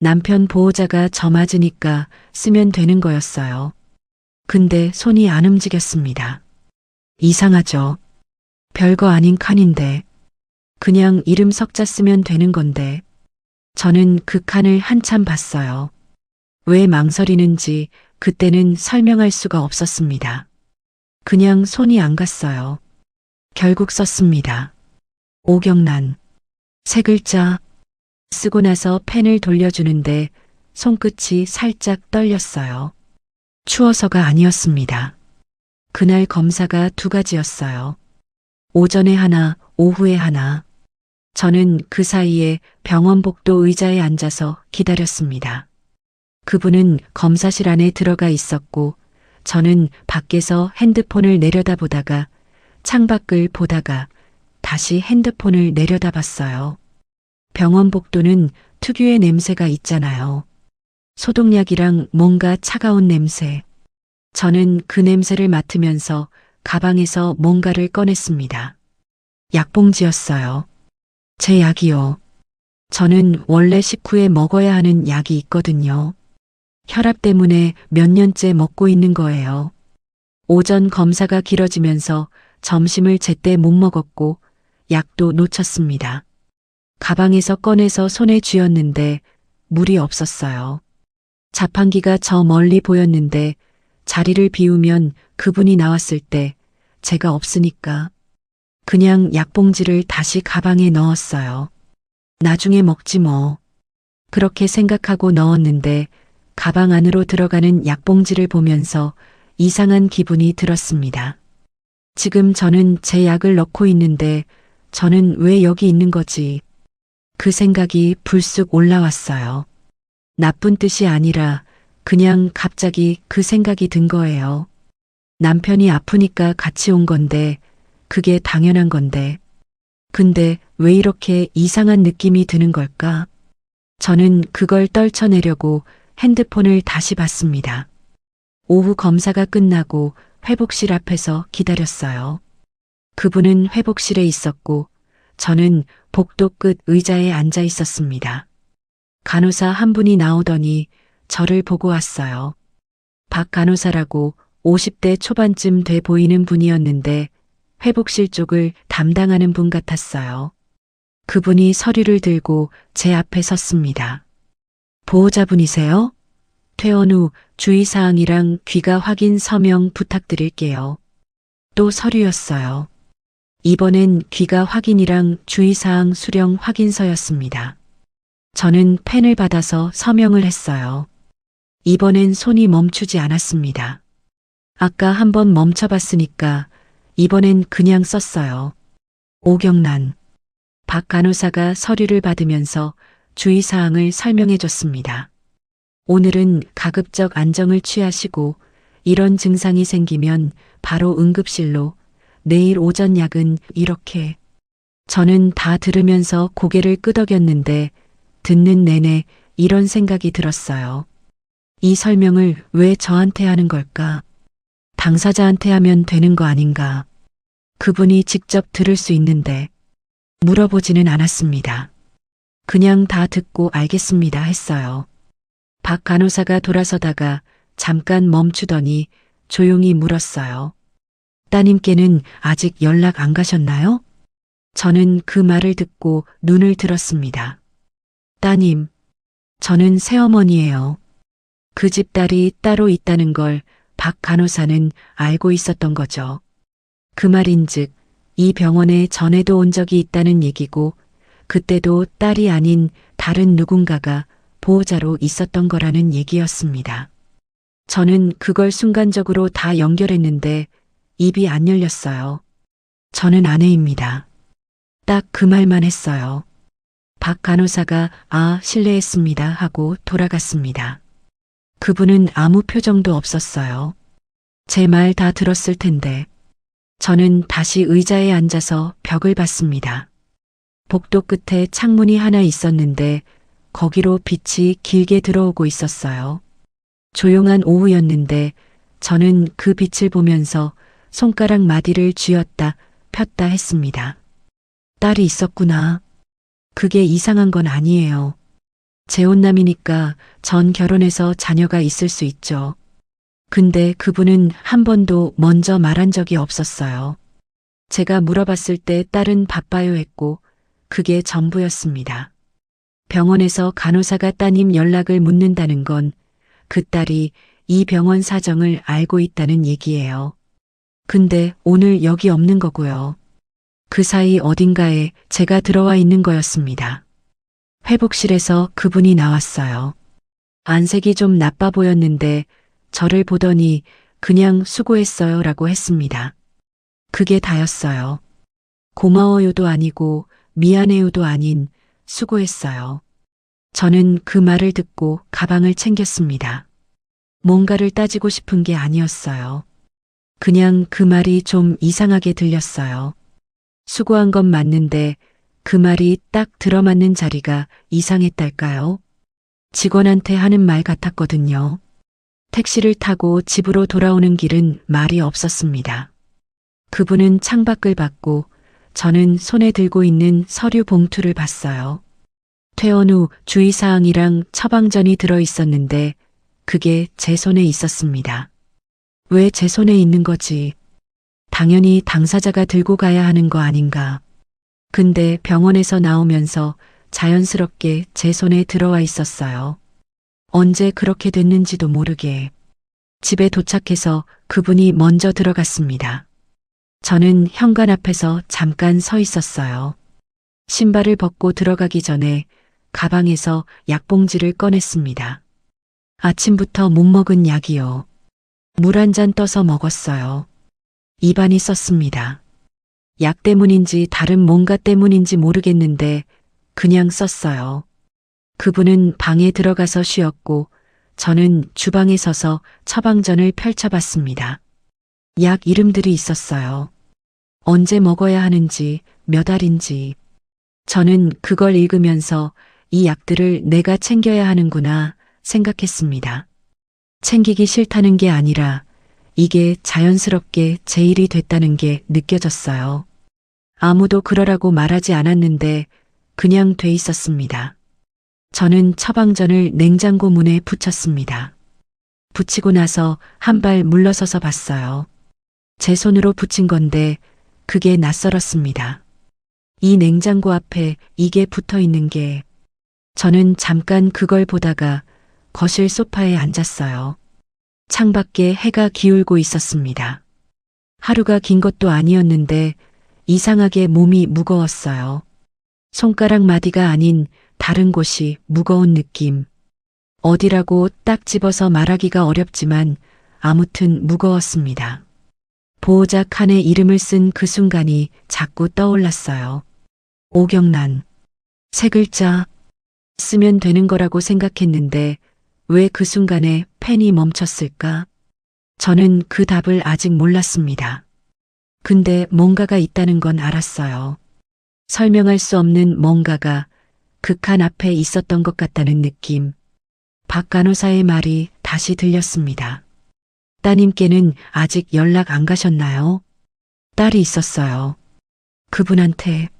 남편 보호자가 저 맞으니까 쓰면 되는 거였어요. 근데 손이 안 움직였습니다. 이상하죠? 별거 아닌 칸인데. 그냥 이름 석자 쓰면 되는 건데. 저는 그 칸을 한참 봤어요. 왜 망설이는지 그때는 설명할 수가 없었습니다. 그냥 손이 안 갔어요. 결국 썼습니다. 오경란. 세 글자. 쓰고 나서 펜을 돌려주는데 손끝이 살짝 떨렸어요. 추워서가 아니었습니다. 그날 검사가 두 가지였어요. 오전에 하나, 오후에 하나. 저는 그 사이에 병원 복도 의자에 앉아서 기다렸습니다. 그분은 검사실 안에 들어가 있었고 저는 밖에서 핸드폰을 내려다보다가 창밖을 보다가 다시 핸드폰을 내려다봤어요. 병원 복도는 특유의 냄새가 있잖아요. 소독약이랑 뭔가 차가운 냄새. 저는 그 냄새를 맡으면서 가방에서 뭔가를 꺼냈습니다. 약봉지였어요. 제 약이요. 저는 원래 식후에 먹어야 하는 약이 있거든요. 혈압 때문에 몇 년째 먹고 있는 거예요. 오전 검사가 길어지면서 점심을 제때 못 먹었고 약도 놓쳤습니다. 가방에서 꺼내서 손에 쥐었는데 물이 없었어요. 자판기가 저 멀리 보였는데 자리를 비우면 그분이 나왔을 때 제가 없으니까 그냥 약봉지를 다시 가방에 넣었어요. 나중에 먹지 뭐. 그렇게 생각하고 넣었는데 가방 안으로 들어가는 약봉지를 보면서 이상한 기분이 들었습니다. 지금 저는 제 약을 넣고 있는데 저는 왜 여기 있는 거지? 그 생각이 불쑥 올라왔어요. 나쁜 뜻이 아니라 그냥 갑자기 그 생각이 든 거예요. 남편이 아프니까 같이 온 건데 그게 당연한 건데. 근데 왜 이렇게 이상한 느낌이 드는 걸까? 저는 그걸 떨쳐내려고 핸드폰을 다시 봤습니다. 오후 검사가 끝나고 회복실 앞에서 기다렸어요. 그분은 회복실에 있었고 저는 복도 끝 의자에 앉아 있었습니다. 간호사 한 분이 나오더니 저를 보고 왔어요. 박 간호사라고 50대 초반쯤 돼 보이는 분이었는데 회복실 쪽을 담당하는 분 같았어요. 그분이 서류를 들고 제 앞에 섰습니다. 보호자분이세요? 퇴원 후 주의사항이랑 귀가 확인 서명 부탁드릴게요. 또 서류였어요. 이번엔 귀가 확인이랑 주의사항 수령 확인서였습니다. 저는 펜을 받아서 서명을 했어요. 이번엔 손이 멈추지 않았습니다. 아까 한번 멈춰봤으니까 이번엔 그냥 썼어요. 오경란. 박 간호사가 서류를 받으면서 주의사항을 설명해 줬습니다. 오늘은 가급적 안정을 취하시고 이런 증상이 생기면 바로 응급실로, 내일 오전 약은 이렇게. 저는 다 들으면서 고개를 끄덕였는데 듣는 내내 이런 생각이 들었어요. 이 설명을 왜 저한테 하는 걸까? 당사자한테 하면 되는 거 아닌가? 그분이 직접 들을 수 있는데 물어보지는 않았습니다. 그냥 다 듣고 알겠습니다 했어요. 박 간호사가 돌아서다가 잠깐 멈추더니 조용히 물었어요. 따님께는 아직 연락 안 가셨나요? 저는 그 말을 듣고 눈을 들었습니다. 따님, 저는 새어머니예요. 그 집 딸이 따로 있다는 걸 박 간호사는 알고 있었던 거죠. 그 말인즉 이 병원에 전에도 온 적이 있다는 얘기고 그때도 딸이 아닌 다른 누군가가 보호자로 있었던 거라는 얘기였습니다. 저는 그걸 순간적으로 다 연결했는데 입이 안 열렸어요. 저는 아내입니다. 딱 그 말만 했어요. 박 간호사가 실례했습니다 하고 돌아갔습니다. 그분은 아무 표정도 없었어요. 제 말 다 들었을 텐데. 저는 다시 의자에 앉아서 벽을 봤습니다. 복도 끝에 창문이 하나 있었는데 거기로 빛이 길게 들어오고 있었어요. 조용한 오후였는데 저는 그 빛을 보면서 손가락 마디를 쥐었다 폈다 했습니다. 딸이 있었구나. 그게 이상한 건 아니에요. 재혼남이니까 전 결혼해서 자녀가 있을 수 있죠. 근데 그분은 한 번도 먼저 말한 적이 없었어요. 제가 물어봤을 때 딸은 바빠요 했고 그게 전부였습니다. 병원에서 간호사가 따님 연락을 묻는다는 건 그 딸이 이 병원 사정을 알고 있다는 얘기예요. 근데 오늘 여기 없는 거고요. 그 사이 어딘가에 제가 들어와 있는 거였습니다. 회복실에서 그분이 나왔어요. 안색이 좀 나빠 보였는데 저를 보더니 그냥 수고했어요 라고 했습니다. 그게 다였어요. 고마워요도 아니고 미안해요도 아닌 수고했어요. 저는 그 말을 듣고 가방을 챙겼습니다. 뭔가를 따지고 싶은 게 아니었어요. 그냥 그 말이 좀 이상하게 들렸어요. 수고한 건 맞는데 그 말이 딱 들어맞는 자리가 이상했달까요? 직원한테 하는 말 같았거든요. 택시를 타고 집으로 돌아오는 길은 말이 없었습니다. 그분은 창밖을 봤고 저는 손에 들고 있는 서류 봉투를 봤어요. 퇴원 후 주의사항이랑 처방전이 들어있었는데 그게 제 손에 있었습니다. 왜 제 손에 있는 거지? 당연히 당사자가 들고 가야 하는 거 아닌가. 근데 병원에서 나오면서 자연스럽게 제 손에 들어와 있었어요. 언제 그렇게 됐는지도 모르게. 집에 도착해서 그분이 먼저 들어갔습니다. 저는 현관 앞에서 잠깐 서 있었어요. 신발을 벗고 들어가기 전에 가방에서 약봉지를 꺼냈습니다. 아침부터 못 먹은 약이요. 물 한 잔 떠서 먹었어요. 입안이 썼습니다. 약 때문인지 다른 뭔가 때문인지 모르겠는데 그냥 썼어요. 그분은 방에 들어가서 쉬었고 저는 주방에 서서 처방전을 펼쳐봤습니다. 약 이름들이 있었어요. 언제 먹어야 하는지, 몇 알인지. 저는 그걸 읽으면서 이 약들을 내가 챙겨야 하는구나 생각했습니다. 챙기기 싫다는 게 아니라 이게 자연스럽게 제 일이 됐다는 게 느껴졌어요. 아무도 그러라고 말하지 않았는데 그냥 돼 있었습니다. 저는 처방전을 냉장고 문에 붙였습니다. 붙이고 나서 한 발 물러서서 봤어요. 제 손으로 붙인 건데 그게 낯설었습니다. 이 냉장고 앞에 이게 붙어 있는 게 저는 잠깐 그걸 보다가 거실 소파에 앉았어요. 창밖에 해가 기울고 있었습니다. 하루가 긴 것도 아니었는데 이상하게 몸이 무거웠어요. 손가락 마디가 아닌 다른 곳이 무거운 느낌. 어디라고 딱 집어서 말하기가 어렵지만 아무튼 무거웠습니다. 보호자 칸에 이름을 쓴 그 순간이 자꾸 떠올랐어요. 오경란. 세 글자 쓰면 되는 거라고 생각했는데 왜 그 순간에 펜이 멈췄을까? 저는 그 답을 아직 몰랐습니다. 근데 뭔가가 있다는 건 알았어요. 설명할 수 없는 뭔가가 그 칸 앞에 있었던 것 같다는 느낌. 박 간호사의 말이 다시 들렸습니다. 따님께는 아직 연락 안 가셨나요? 딸이 있었어요. 그분한테.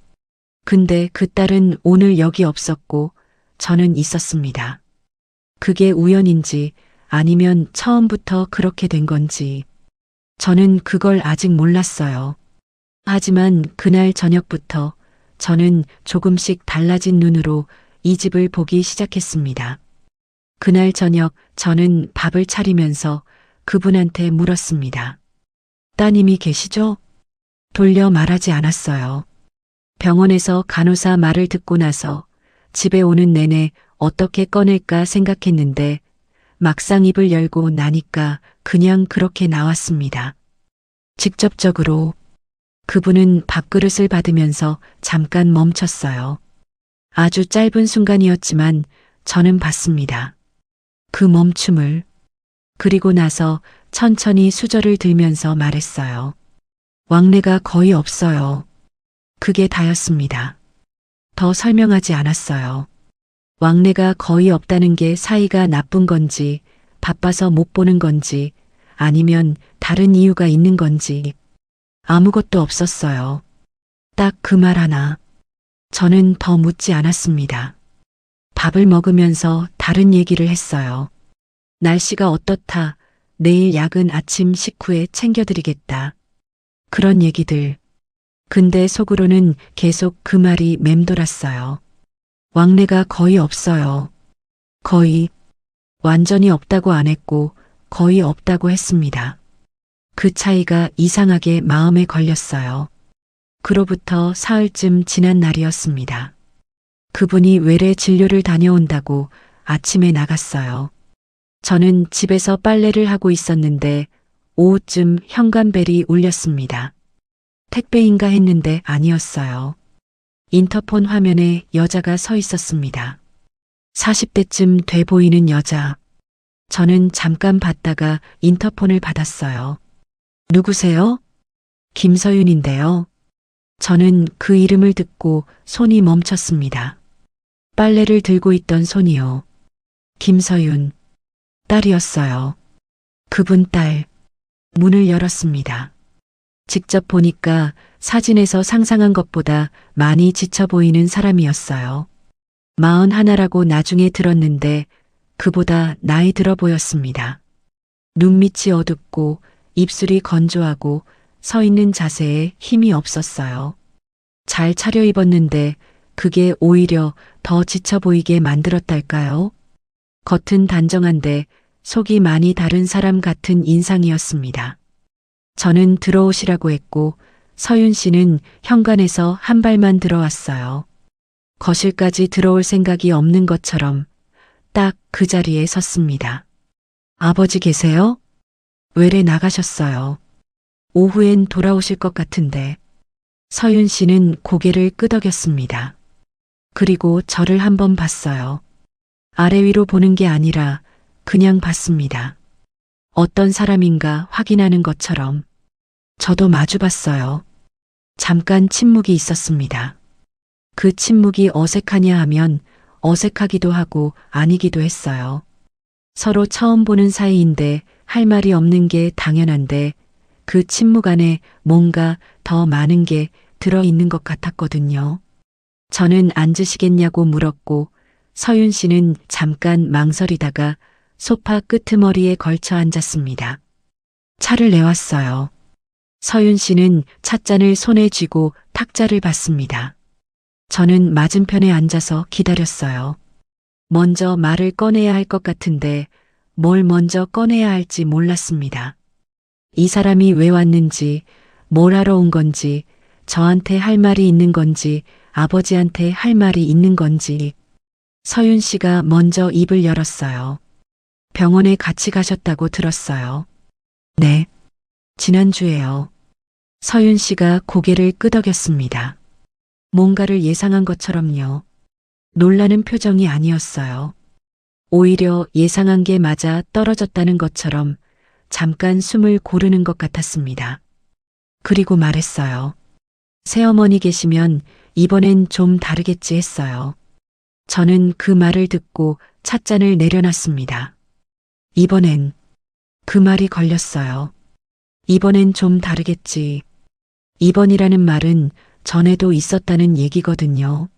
근데 그 딸은 오늘 여기 없었고 저는 있었습니다. 그게 우연인지 아니면 처음부터 그렇게 된 건지. 저는 그걸 아직 몰랐어요. 하지만 그날 저녁부터 저는 조금씩 달라진 눈으로 이 집을 보기 시작했습니다. 그날 저녁 저는 밥을 차리면서 그분한테 물었습니다. 따님이 계시죠? 돌려 말하지 않았어요. 병원에서 간호사 말을 듣고 나서 집에 오는 내내 어떻게 꺼낼까 생각했는데 막상 입을 열고 나니까 그냥 그렇게 나왔습니다. 직접적으로 그분은 밥그릇을 받으면서 잠깐 멈췄어요. 아주 짧은 순간이었지만 저는 봤습니다. 그 멈춤을. 그리고 나서 천천히 수저를 들면서 말했어요. 왕래가 거의 없어요. 그게 다였습니다. 더 설명하지 않았어요. 왕래가 거의 없다는 게 사이가 나쁜 건지, 바빠서 못 보는 건지, 아니면 다른 이유가 있는 건지 아무것도 없었어요. 딱 그 말 하나. 저는 더 묻지 않았습니다. 밥을 먹으면서 다른 얘기를 했어요. 날씨가 어떻다. 내일 약은 아침 식후에 챙겨드리겠다. 그런 얘기들. 근데 속으로는 계속 그 말이 맴돌았어요. 왕래가 거의 없어요. 거의. 완전히 없다고 안 했고 거의 없다고 했습니다. 그 차이가 이상하게 마음에 걸렸어요. 그로부터 사흘쯤 지난 날이었습니다. 그분이 외래 진료를 다녀온다고 아침에 나갔어요. 저는 집에서 빨래를 하고 있었는데 오후쯤 현관벨이 울렸습니다. 택배인가 했는데 아니었어요. 인터폰 화면에 여자가 서 있었습니다. 40대쯤 돼 보이는 여자. 저는 잠깐 봤다가 인터폰을 받았어요. 누구세요? 김서윤인데요. 저는 그 이름을 듣고 손이 멈췄습니다. 빨래를 들고 있던 손이요. 김서윤. 딸이었어요. 그분 딸. 문을 열었습니다. 직접 보니까 사진에서 상상한 것보다 많이 지쳐 보이는 사람이었어요. 41라고 나중에 들었는데 그보다 나이 들어 보였습니다. 눈밑이 어둡고 입술이 건조하고 서 있는 자세에 힘이 없었어요. 잘 차려입었는데 그게 오히려 더 지쳐 보이게 만들었달까요? 겉은 단정한데 속이 많이 다른 사람 같은 인상이었습니다. 저는 들어오시라고 했고 서윤 씨는 현관에서 한 발만 들어왔어요. 거실까지 들어올 생각이 없는 것처럼 딱 그 자리에 섰습니다. 아버지 계세요? 외래 나가셨어요. 오후엔 돌아오실 것 같은데. 서윤 씨는 고개를 끄덕였습니다. 그리고 저를 한번 봤어요. 아래 위로 보는 게 아니라 그냥 봤습니다. 어떤 사람인가 확인하는 것처럼. 저도 마주 봤어요. 잠깐 침묵이 있었습니다. 그 침묵이 어색하냐 하면 어색하기도 하고 아니기도 했어요. 서로 처음 보는 사이인데 할 말이 없는 게 당연한데 그 침묵 안에 뭔가 더 많은 게 들어있는 것 같았거든요. 저는 앉으시겠냐고 물었고 서윤 씨는 잠깐 망설이다가 소파 끄트머리에 걸쳐 앉았습니다. 차를 내왔어요. 서윤 씨는 찻잔을 손에 쥐고 탁자를 봤습니다. 저는 맞은편에 앉아서 기다렸어요. 먼저 말을 꺼내야 할 것 같은데 뭘 먼저 꺼내야 할지 몰랐습니다. 이 사람이 왜 왔는지, 뭘 하러 온 건지, 저한테 할 말이 있는 건지, 아버지한테 할 말이 있는 건지. 서윤 씨가 먼저 입을 열었어요. 병원에 같이 가셨다고 들었어요. 네. 지난주에요. 서윤 씨가 고개를 끄덕였습니다. 뭔가를 예상한 것처럼요. 놀라는 표정이 아니었어요. 오히려 예상한 게 맞아 떨어졌다는 것처럼 잠깐 숨을 고르는 것 같았습니다. 그리고 말했어요. 새어머니 계시면 이번엔 좀 다르겠지 했어요. 저는 그 말을 듣고 찻잔을 내려놨습니다. 이번엔 그 말이 걸렸어요. 이번엔 좀 다르겠지. 이번이라는 말은 전에도 있었다는 얘기거든요.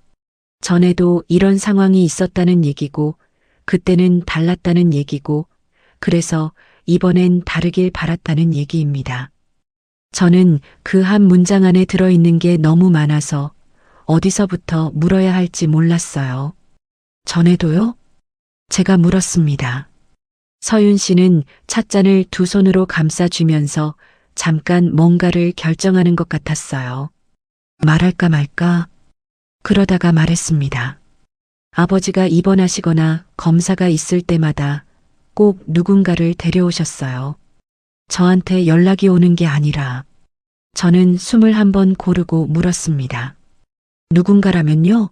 전에도 이런 상황이 있었다는 얘기고 그때는 달랐다는 얘기고 그래서 이번엔 다르길 바랐다는 얘기입니다. 저는 그 한 문장 안에 들어있는 게 너무 많아서 어디서부터 물어야 할지 몰랐어요. 전에도요? 제가 물었습니다. 서윤 씨는 찻잔을 두 손으로 감싸쥐면서 잠깐 뭔가를 결정하는 것 같았어요. 말할까 말까? 그러다가 말했습니다. 아버지가 입원하시거나 검사가 있을 때마다 꼭 누군가를 데려오셨어요. 저한테 연락이 오는 게 아니라 저는 21번 고르고 물었습니다. 누군가라면요?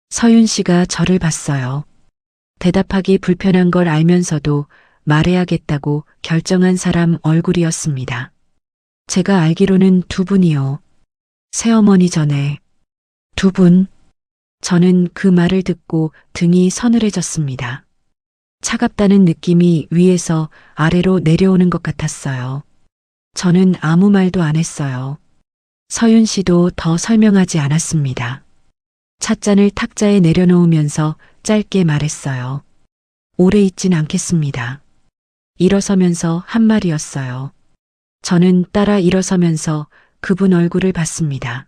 서윤 씨가 저를 봤어요. 대답하기 불편한 걸 알면서도 말해야겠다고 결정한 사람 얼굴이었습니다. 제가 알기로는 두 분이요. 새어머니 전에 두 분. 저는 그 말을 듣고 등이 서늘해졌습니다. 차갑다는 느낌이 위에서 아래로 내려오는 것 같았어요. 저는 아무 말도 안 했어요. 서윤 씨도 더 설명하지 않았습니다. 찻잔을 탁자에 내려놓으면서 짧게 말했어요. 오래 있진 않겠습니다. 일어서면서 한 말이었어요. 저는 따라 일어서면서 그분 얼굴을 봤습니다.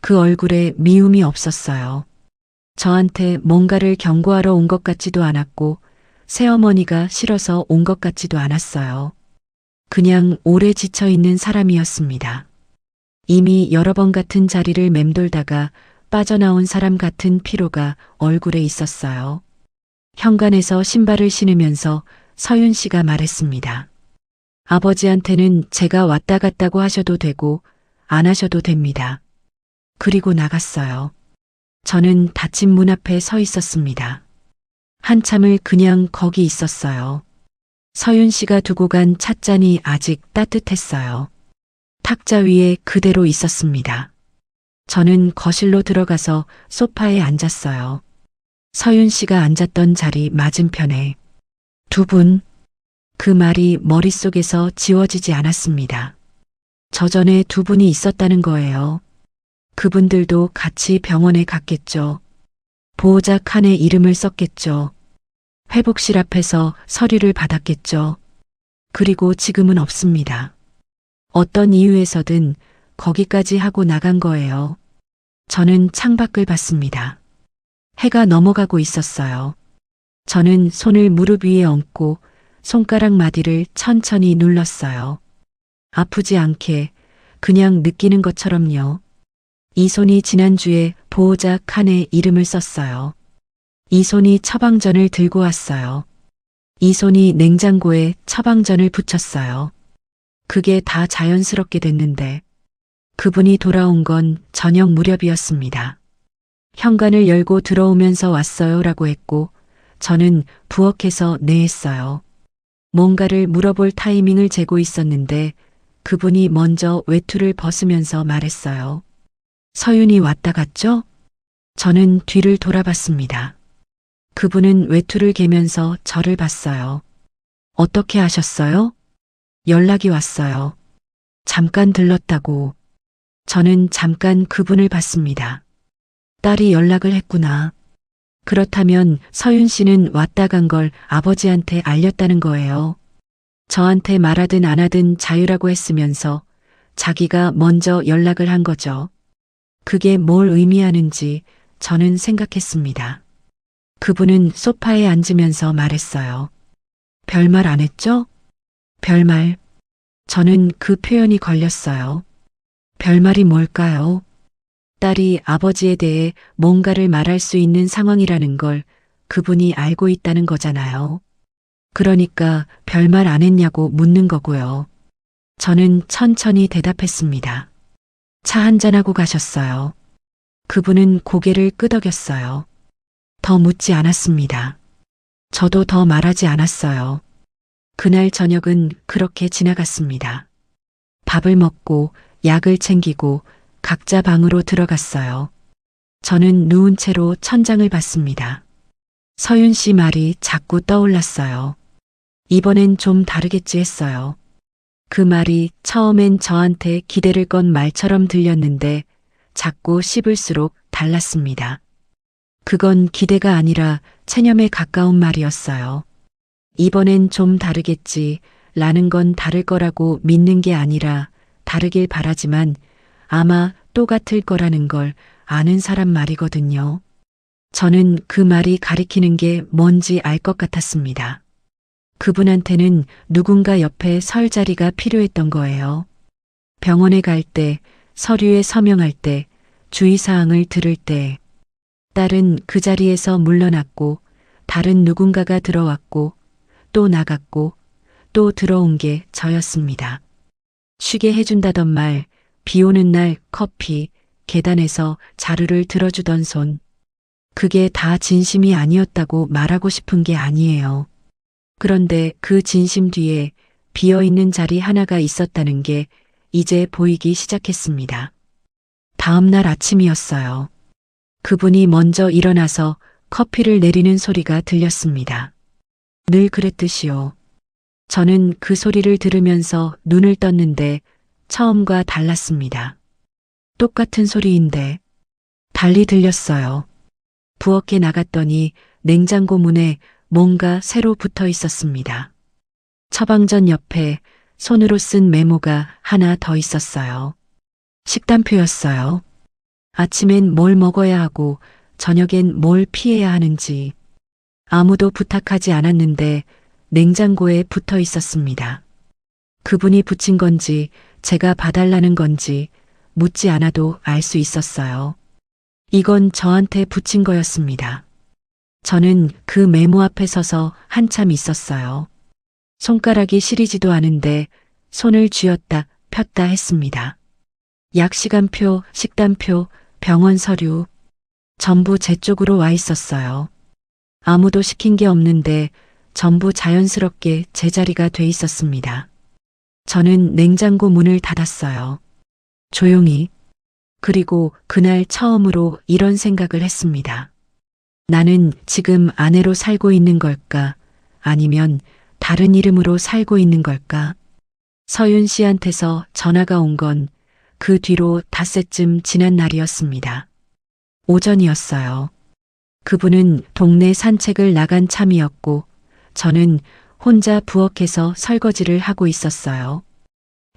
그 얼굴에 미움이 없었어요. 저한테 뭔가를 경고하러 온 것 같지도 않았고 새어머니가 싫어서 온 것 같지도 않았어요. 그냥 오래 지쳐있는 사람이었습니다. 이미 여러 번 같은 자리를 맴돌다가 빠져나온 사람 같은 피로가 얼굴에 있었어요. 현관에서 신발을 신으면서 서윤 씨가 말했습니다. 아버지한테는 제가 왔다 갔다고 하셔도 되고 안 하셔도 됩니다. 그리고 나갔어요. 저는 닫힌 문 앞에 서 있었습니다. 한참을 그냥 거기 있었어요. 서윤 씨가 두고 간 찻잔이 아직 따뜻했어요. 탁자 위에 그대로 있었습니다. 저는 거실로 들어가서 소파에 앉았어요. 서윤 씨가 앉았던 자리 맞은편에 두 분. 그 말이 머릿속에서 지워지지 않았습니다. 저 전에 두 분이 있었다는 거예요. 그분들도 같이 병원에 갔겠죠. 보호자 칸에 이름을 썼겠죠. 회복실 앞에서 서류를 받았겠죠. 그리고 지금은 없습니다. 어떤 이유에서든 거기까지 하고 나간 거예요. 저는 창밖을 봤습니다. 해가 넘어가고 있었어요. 저는 손을 무릎 위에 얹고 손가락 마디를 천천히 눌렀어요. 아프지 않게 그냥 느끼는 것처럼요. 이 손이 지난주에 보호자 칸에 이름을 썼어요. 이 손이 처방전을 들고 왔어요. 이 손이 냉장고에 처방전을 붙였어요. 그게 다 자연스럽게 됐는데 그분이 돌아온 건 저녁 무렵이었습니다. 현관을 열고 들어오면서 왔어요라고 했고 저는 부엌에서 네 했어요. 뭔가를 물어볼 타이밍을 재고 있었는데 그분이 먼저 외투를 벗으면서 말했어요. 서윤이 왔다 갔죠? 저는 뒤를 돌아봤습니다. 그분은 외투를 개면서 저를 봤어요. 어떻게 하셨어요? 연락이 왔어요. 잠깐 들렀다고. 저는 잠깐 그분을 봤습니다. 딸이 연락을 했구나. 그렇다면 서윤 씨는 왔다 간 걸 아버지한테 알렸다는 거예요. 저한테 말하든 안 하든 자유라고 했으면서 자기가 먼저 연락을 한 거죠. 그게 뭘 의미하는지 저는 생각했습니다. 그분은 소파에 앉으면서 말했어요. 별말 안 했죠? 별말. 저는 그 표현이 걸렸어요. 별말이 뭘까요? 딸이 아버지에 대해 뭔가를 말할 수 있는 상황이라는 걸 그분이 알고 있다는 거잖아요. 그러니까 별말 안 했냐고 묻는 거고요. 저는 천천히 대답했습니다. 차 한잔하고 가셨어요. 그분은 고개를 끄덕였어요. 더 묻지 않았습니다. 저도 더 말하지 않았어요. 그날 저녁은 그렇게 지나갔습니다. 밥을 먹고 약을 챙기고 각자 방으로 들어갔어요. 저는 누운 채로 천장을 봤습니다. 서윤 씨 말이 자꾸 떠올랐어요. 이번엔 좀 다르겠지 했어요. 그 말이 처음엔 저한테 기대를 건 말처럼 들렸는데 자꾸 씹을수록 달랐습니다. 그건 기대가 아니라 체념에 가까운 말이었어요. 이번엔 좀 다르겠지 라는 건 다를 거라고 믿는 게 아니라 다르길 바라지만 아마 똑같을 거라는 걸 아는 사람 말이거든요. 저는 그 말이 가리키는 게 뭔지 알 것 같았습니다. 그분한테는 누군가 옆에 설 자리가 필요했던 거예요. 병원에 갈 때, 서류에 서명할 때, 주의사항을 들을 때, 딸은 그 자리에서 물러났고, 다른 누군가가 들어왔고, 또 나갔고, 또 들어온 게 저였습니다. 쉬게 해준다던 말, 비 오는 날 커피, 계단에서 자루를 들어주던 손. 그게 다 진심이 아니었다고 말하고 싶은 게 아니에요. 그런데 그 진심 뒤에 비어있는 자리 하나가 있었다는 게 이제 보이기 시작했습니다. 다음 날 아침이었어요. 그분이 먼저 일어나서 커피를 내리는 소리가 들렸습니다. 늘 그랬듯이요. 저는 그 소리를 들으면서 눈을 떴는데 처음과 달랐습니다. 똑같은 소리인데 달리 들렸어요. 부엌에 나갔더니 냉장고 문에 뭔가 새로 붙어 있었습니다. 처방전 옆에 손으로 쓴 메모가 하나 더 있었어요. 식단표였어요. 아침엔 뭘 먹어야 하고 저녁엔 뭘 피해야 하는지. 아무도 부탁하지 않았는데 냉장고에 붙어 있었습니다. 그분이 붙인 건지 제가 봐달라는 건지 묻지 않아도 알 수 있었어요. 이건 저한테 붙인 거였습니다. 저는 그 메모 앞에 서서 한참 있었어요. 손가락이 시리지도 않은데 손을 쥐었다 폈다 했습니다. 약 시간표, 식단표, 병원 서류 전부 제 쪽으로 와 있었어요. 아무도 시킨 게 없는데 전부 자연스럽게 제자리가 돼 있었습니다. 저는 냉장고 문을 닫았어요. 조용히. 그리고 그날 처음으로 이런 생각을 했습니다. 나는 지금 아내로 살고 있는 걸까? 아니면 다른 이름으로 살고 있는 걸까? 서윤 씨한테서 전화가 온 건 그 뒤로 닷새쯤 지난 날이었습니다. 오전이었어요. 그분은 동네 산책을 나간 참이었고 저는 혼자 부엌에서 설거지를 하고 있었어요.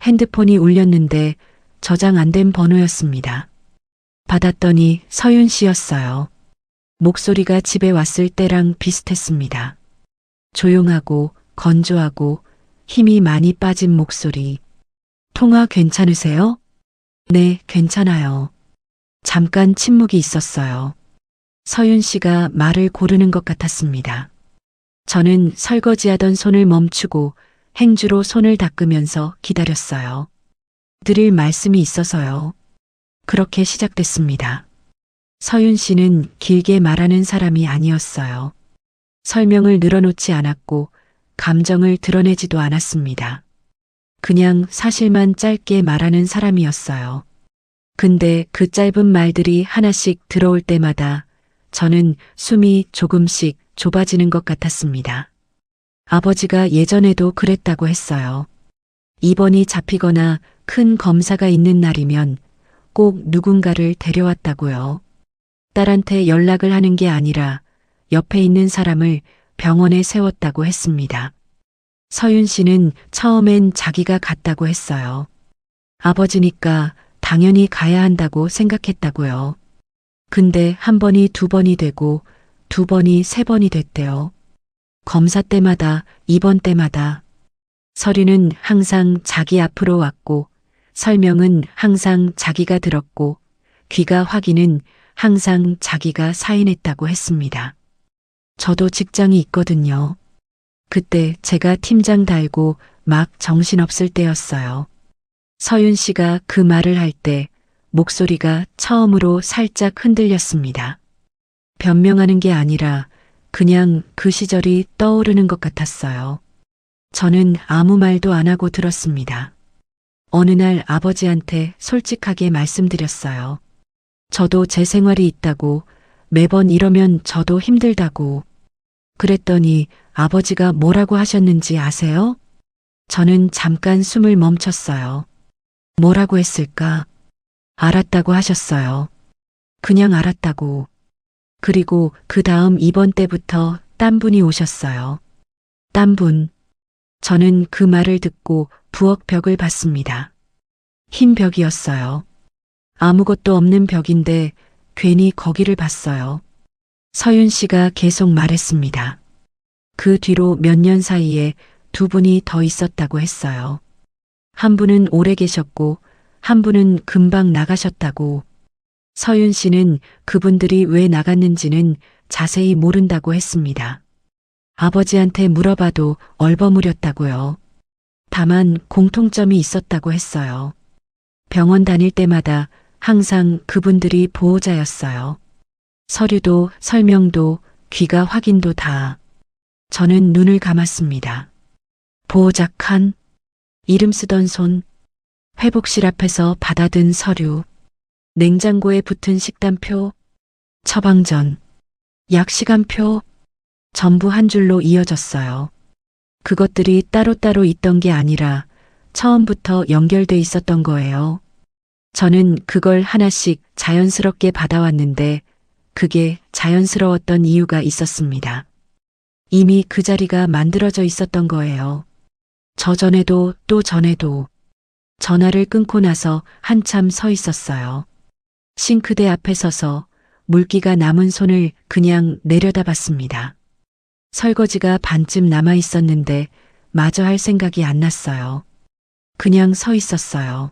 핸드폰이 울렸는데 저장 안 된 번호였습니다. 받았더니 서윤 씨였어요. 목소리가 집에 왔을 때랑 비슷했습니다. 조용하고 건조하고 힘이 많이 빠진 목소리. 통화 괜찮으세요? 네, 괜찮아요. 잠깐 침묵이 있었어요. 서윤 씨가 말을 고르는 것 같았습니다. 저는 설거지하던 손을 멈추고 행주로 손을 닦으면서 기다렸어요. 드릴 말씀이 있어서요. 그렇게 시작됐습니다. 서윤 씨는 길게 말하는 사람이 아니었어요. 설명을 늘어놓지 않았고 감정을 드러내지도 않았습니다. 그냥 사실만 짧게 말하는 사람이었어요. 근데 그 짧은 말들이 하나씩 들어올 때마다 저는 숨이 조금씩 좁아지는 것 같았습니다. 아버지가 예전에도 그랬다고 했어요. 입원이 잡히거나 큰 검사가 있는 날이면 꼭 누군가를 데려왔다고요. 딸한테 연락을 하는 게 아니라 옆에 있는 사람을 병원에 세웠다고 했습니다. 서윤 씨는 처음엔 자기가 갔다고 했어요. 아버지니까 당연히 가야 한다고 생각했다고요. 근데 한 번이 두 번이 되고 두 번이 세 번이 됐대요. 검사 때마다 입원 때마다 서류는 항상 자기 앞으로 왔고 설명은 항상 자기가 들었고 귀가 확인은 항상 자기가 사인했다고 했습니다. 저도 직장이 있거든요. 그때 제가 팀장 달고 막 정신없을 때였어요. 서윤 씨가 그 말을 할 때 목소리가 처음으로 살짝 흔들렸습니다. 변명하는 게 아니라 그냥 그 시절이 떠오르는 것 같았어요. 저는 아무 말도 안 하고 들었습니다. 어느 날 아버지한테 솔직하게 말씀드렸어요. 저도 제 생활이 있다고, 매번 이러면 저도 힘들다고. 그랬더니 아버지가 뭐라고 하셨는지 아세요? 저는 잠깐 숨을 멈췄어요. 뭐라고 했을까? 알았다고 하셨어요. 그냥 알았다고. 그리고 그 다음 입원 때부터 딴 분이 오셨어요. 딴 분. 저는 그 말을 듣고 부엌 벽을 봤습니다. 흰 벽이었어요. 아무것도 없는 벽인데 괜히 거기를 봤어요. 서윤 씨가 계속 말했습니다. 그 뒤로 몇 년 사이에 두 분이 더 있었다고 했어요. 한 분은 오래 계셨고 한 분은 금방 나가셨다고. 서윤 씨는 그분들이 왜 나갔는지는 자세히 모른다고 했습니다. 아버지한테 물어봐도 얼버무렸다고요. 다만 공통점이 있었다고 했어요. 병원 다닐 때마다 항상 그분들이 보호자였어요. 서류도 설명도 귀가 확인도 다. 저는 눈을 감았습니다. 보호자 칸, 이름 쓰던 손, 회복실 앞에서 받아든 서류, 냉장고에 붙은 식단표, 처방전, 약 시간표, 전부 한 줄로 이어졌어요. 그것들이 따로따로 있던 게 아니라 처음부터 연결돼 있었던 거예요. 저는 그걸 하나씩 자연스럽게 받아왔는데 그게 자연스러웠던 이유가 있었습니다. 이미 그 자리가 만들어져 있었던 거예요. 저 전에도 또 전에도. 전화를 끊고 나서 한참 서 있었어요. 싱크대 앞에 서서 물기가 남은 손을 그냥 내려다봤습니다. 설거지가 반쯤 남아 있었는데 마저 할 생각이 안 났어요. 그냥 서 있었어요.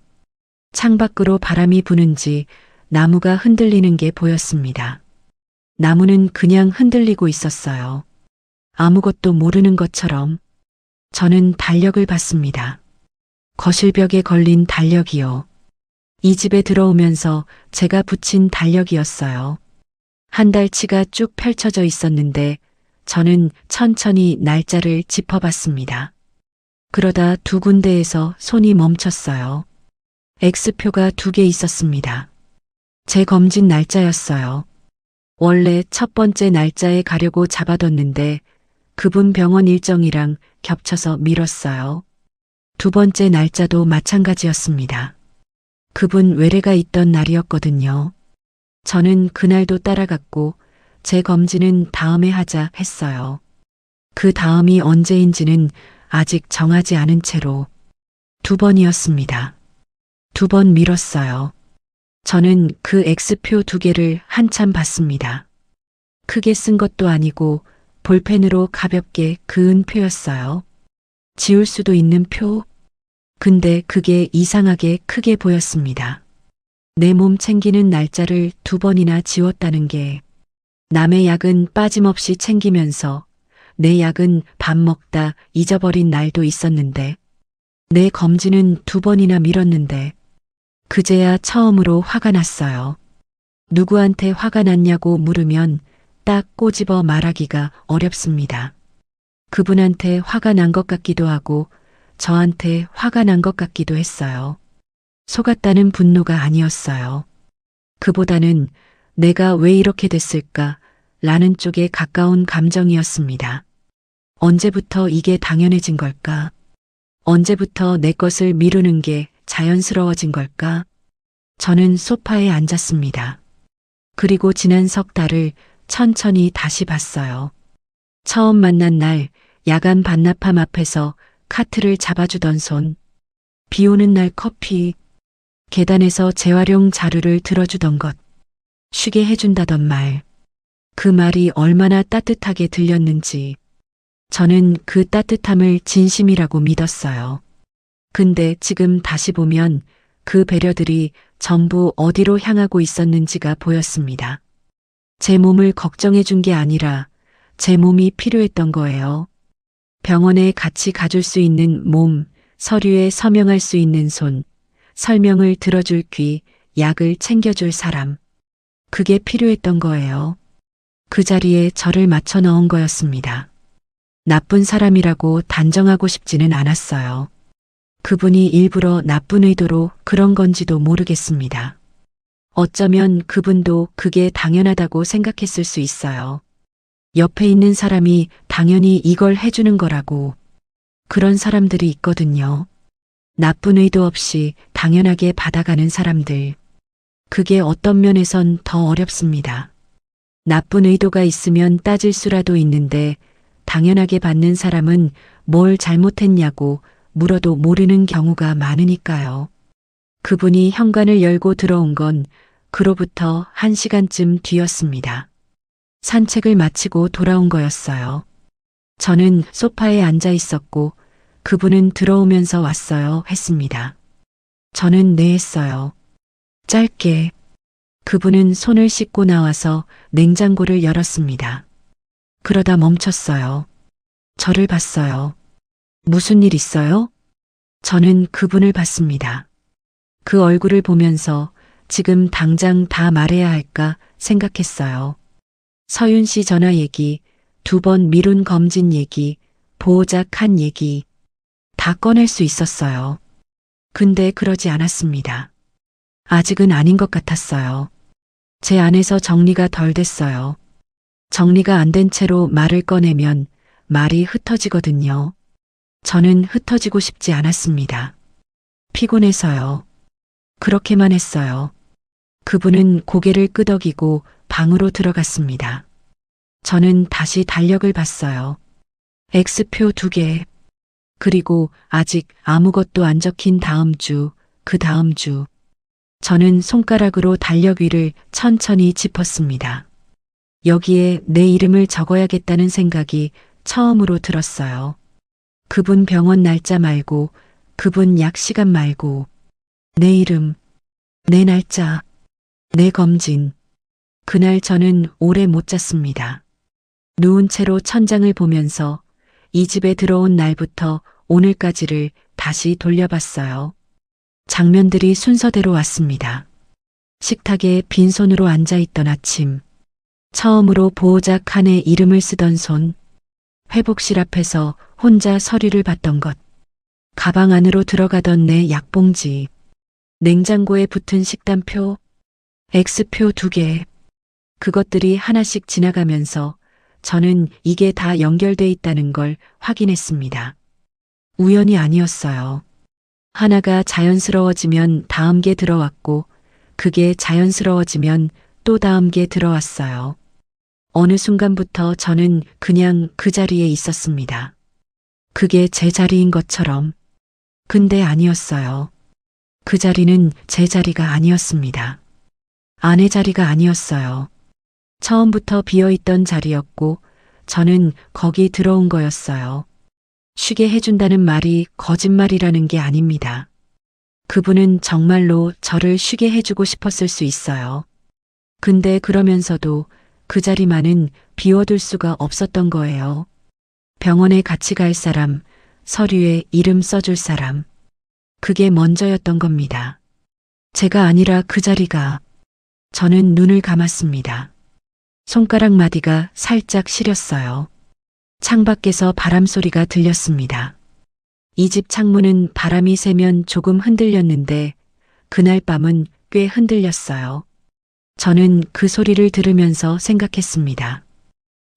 창밖으로 바람이 부는지 나무가 흔들리는 게 보였습니다. 나무는 그냥 흔들리고 있었어요. 아무것도 모르는 것처럼. 저는 달력을 봤습니다. 거실벽에 걸린 달력이요. 이 집에 들어오면서 제가 붙인 달력이었어요. 한 달치가 쭉 펼쳐져 있었는데 저는 천천히 날짜를 짚어봤습니다. 그러다 두 군데에서 손이 멈췄어요. X표가 2개 있었습니다. 제 검진 날짜였어요. 원래 첫 번째 날짜에 가려고 잡아뒀는데 그분 병원 일정이랑 겹쳐서 미뤘어요. 두 번째 날짜도 마찬가지였습니다. 그분 외래가 있던 날이었거든요. 저는 그날도 따라갔고 제 검진은 다음에 하자 했어요. 그 다음이 언제인지는 아직 정하지 않은 채로 2번이었습니다. 2번 미뤘어요. 저는 그 X표 2개를 한참 봤습니다. 크게 쓴 것도 아니고 볼펜으로 가볍게 그은 표였어요. 지울 수도 있는 표. 근데 그게 이상하게 크게 보였습니다. 내 몸 챙기는 날짜를 2번이나 지웠다는 게 남의 약은 빠짐없이 챙기면서 내 약은 밥 먹다 잊어버린 날도 있었는데 내 검진은 2번이나 미뤘는데 그제야 처음으로 화가 났어요. 누구한테 화가 났냐고 물으면 딱 꼬집어 말하기가 어렵습니다. 그분한테 화가 난 것 같기도 하고 저한테 화가 난 것 같기도 했어요. 속았다는 분노가 아니었어요. 그보다는 내가 왜 이렇게 됐을까 라는 쪽에 가까운 감정이었습니다. 언제부터 이게 당연해진 걸까? 언제부터 내 것을 미루는 게 자연스러워진 걸까? 저는 소파에 앉았습니다. 그리고 지난 석 달을 천천히 다시 봤어요. 처음 만난 날 야간 반납함 앞에서 카트를 잡아주던 손, 비 오는 날 커피, 계단에서 재활용 자루를 들어주던 것, 쉬게 해준다던 말, 그 말이 얼마나 따뜻하게 들렸는지 저는 그 따뜻함을 진심이라고 믿었어요. 근데 지금 다시 보면 그 배려들이 전부 어디로 향하고 있었는지가 보였습니다. 제 몸을 걱정해 준 게 아니라 제 몸이 필요했던 거예요. 병원에 같이 가줄 수 있는 몸, 서류에 서명할 수 있는 손, 설명을 들어줄 귀, 약을 챙겨줄 사람. 그게 필요했던 거예요. 그 자리에 저를 맞춰 넣은 거였습니다. 나쁜 사람이라고 단정하고 싶지는 않았어요. 그분이 일부러 나쁜 의도로 그런 건지도 모르겠습니다. 어쩌면 그분도 그게 당연하다고 생각했을 수 있어요. 옆에 있는 사람이 당연히 이걸 해주는 거라고. 그런 사람들이 있거든요. 나쁜 의도 없이 당연하게 받아가는 사람들. 그게 어떤 면에선 더 어렵습니다. 나쁜 의도가 있으면 따질 수라도 있는데 당연하게 받는 사람은 뭘 잘못했냐고 물어도 모르는 경우가 많으니까요. 그분이 현관을 열고 들어온 건 그로부터 1시간쯤 뒤였습니다. 산책을 마치고 돌아온 거였어요. 저는 소파에 앉아 있었고 그분은 들어오면서 왔어요 했습니다. 저는 네 했어요. 짧게. 그분은 손을 씻고 나와서 냉장고를 열었습니다. 그러다 멈췄어요. 저를 봤어요. 무슨 일 있어요? 저는 그분을 봤습니다. 그 얼굴을 보면서 지금 당장 다 말해야 할까 생각했어요. 서윤 씨 전화 얘기, 2번 미룬 검진 얘기, 보호자 칸 얘기 다 꺼낼 수 있었어요. 근데 그러지 않았습니다. 아직은 아닌 것 같았어요. 제 안에서 정리가 덜 됐어요. 정리가 안 된 채로 말을 꺼내면 말이 흩어지거든요. 저는 흩어지고 싶지 않았습니다. 피곤해서요. 그렇게만 했어요. 그분은 고개를 끄덕이고 방으로 들어갔습니다. 저는 다시 달력을 봤어요. X표 2개. 그리고 아직 아무것도 안 적힌 다음 주, 그 다음 주. 저는 손가락으로 달력 위를 천천히 짚었습니다. 여기에 내 이름을 적어야겠다는 생각이 처음으로 들었어요. 그분 병원 날짜 말고, 그분 약 시간 말고, 내 이름, 내 날짜, 내 검진. 그날 저는 오래 못 잤습니다. 누운 채로 천장을 보면서 이 집에 들어온 날부터 오늘까지를 다시 돌려봤어요. 장면들이 순서대로 왔습니다. 식탁에 빈손으로 앉아있던 아침. 처음으로 보호자 칸에 이름을 쓰던 손. 회복실 앞에서 혼자 서류를 받던 것. 가방 안으로 들어가던 내 약봉지. 냉장고에 붙은 식단표. X표 2개. 그것들이 하나씩 지나가면서 저는 이게 다 연결돼 있다는 걸 확인했습니다. 우연이 아니었어요. 하나가 자연스러워지면 다음 게 들어왔고 그게 자연스러워지면 또 다음 게 들어왔어요. 어느 순간부터 저는 그냥 그 자리에 있었습니다. 그게 제 자리인 것처럼. 근데 아니었어요. 그 자리는 제 자리가 아니었습니다. 아내 자리가 아니었어요. 처음부터 비어있던 자리였고 저는 거기 들어온 거였어요. 쉬게 해준다는 말이 거짓말이라는 게 아닙니다. 그분은 정말로 저를 쉬게 해주고 싶었을 수 있어요. 근데 그러면서도 그 자리만은 비워둘 수가 없었던 거예요. 병원에 같이 갈 사람, 서류에 이름 써줄 사람. 그게 먼저였던 겁니다. 제가 아니라 그 자리가. 저는 눈을 감았습니다. 손가락 마디가 살짝 시렸어요. 창밖에서 바람 소리가 들렸습니다. 이 집 창문은 바람이 세면 조금 흔들렸는데 그날 밤은 꽤 흔들렸어요. 저는 그 소리를 들으면서 생각했습니다.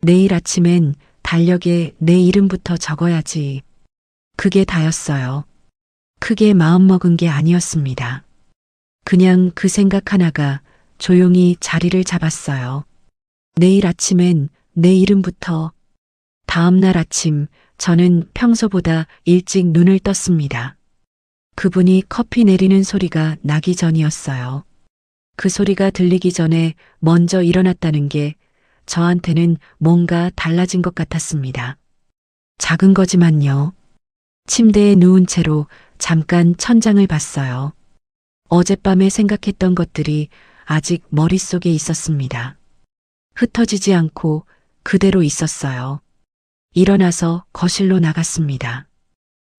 내일 아침엔 달력에 내 이름부터 적어야지. 그게 다였어요. 크게 마음먹은 게 아니었습니다. 그냥 그 생각 하나가 조용히 자리를 잡았어요. 내일 아침엔 내 이름부터. 다음 날 아침 저는 평소보다 일찍 눈을 떴습니다. 그분이 커피 내리는 소리가 나기 전이었어요. 그 소리가 들리기 전에 먼저 일어났다는 게 저한테는 뭔가 달라진 것 같았습니다. 작은 거지만요. 침대에 누운 채로 잠깐 천장을 봤어요. 어젯밤에 생각했던 것들이 아직 머릿속에 있었습니다. 흩어지지 않고 그대로 있었어요. 일어나서 거실로 나갔습니다.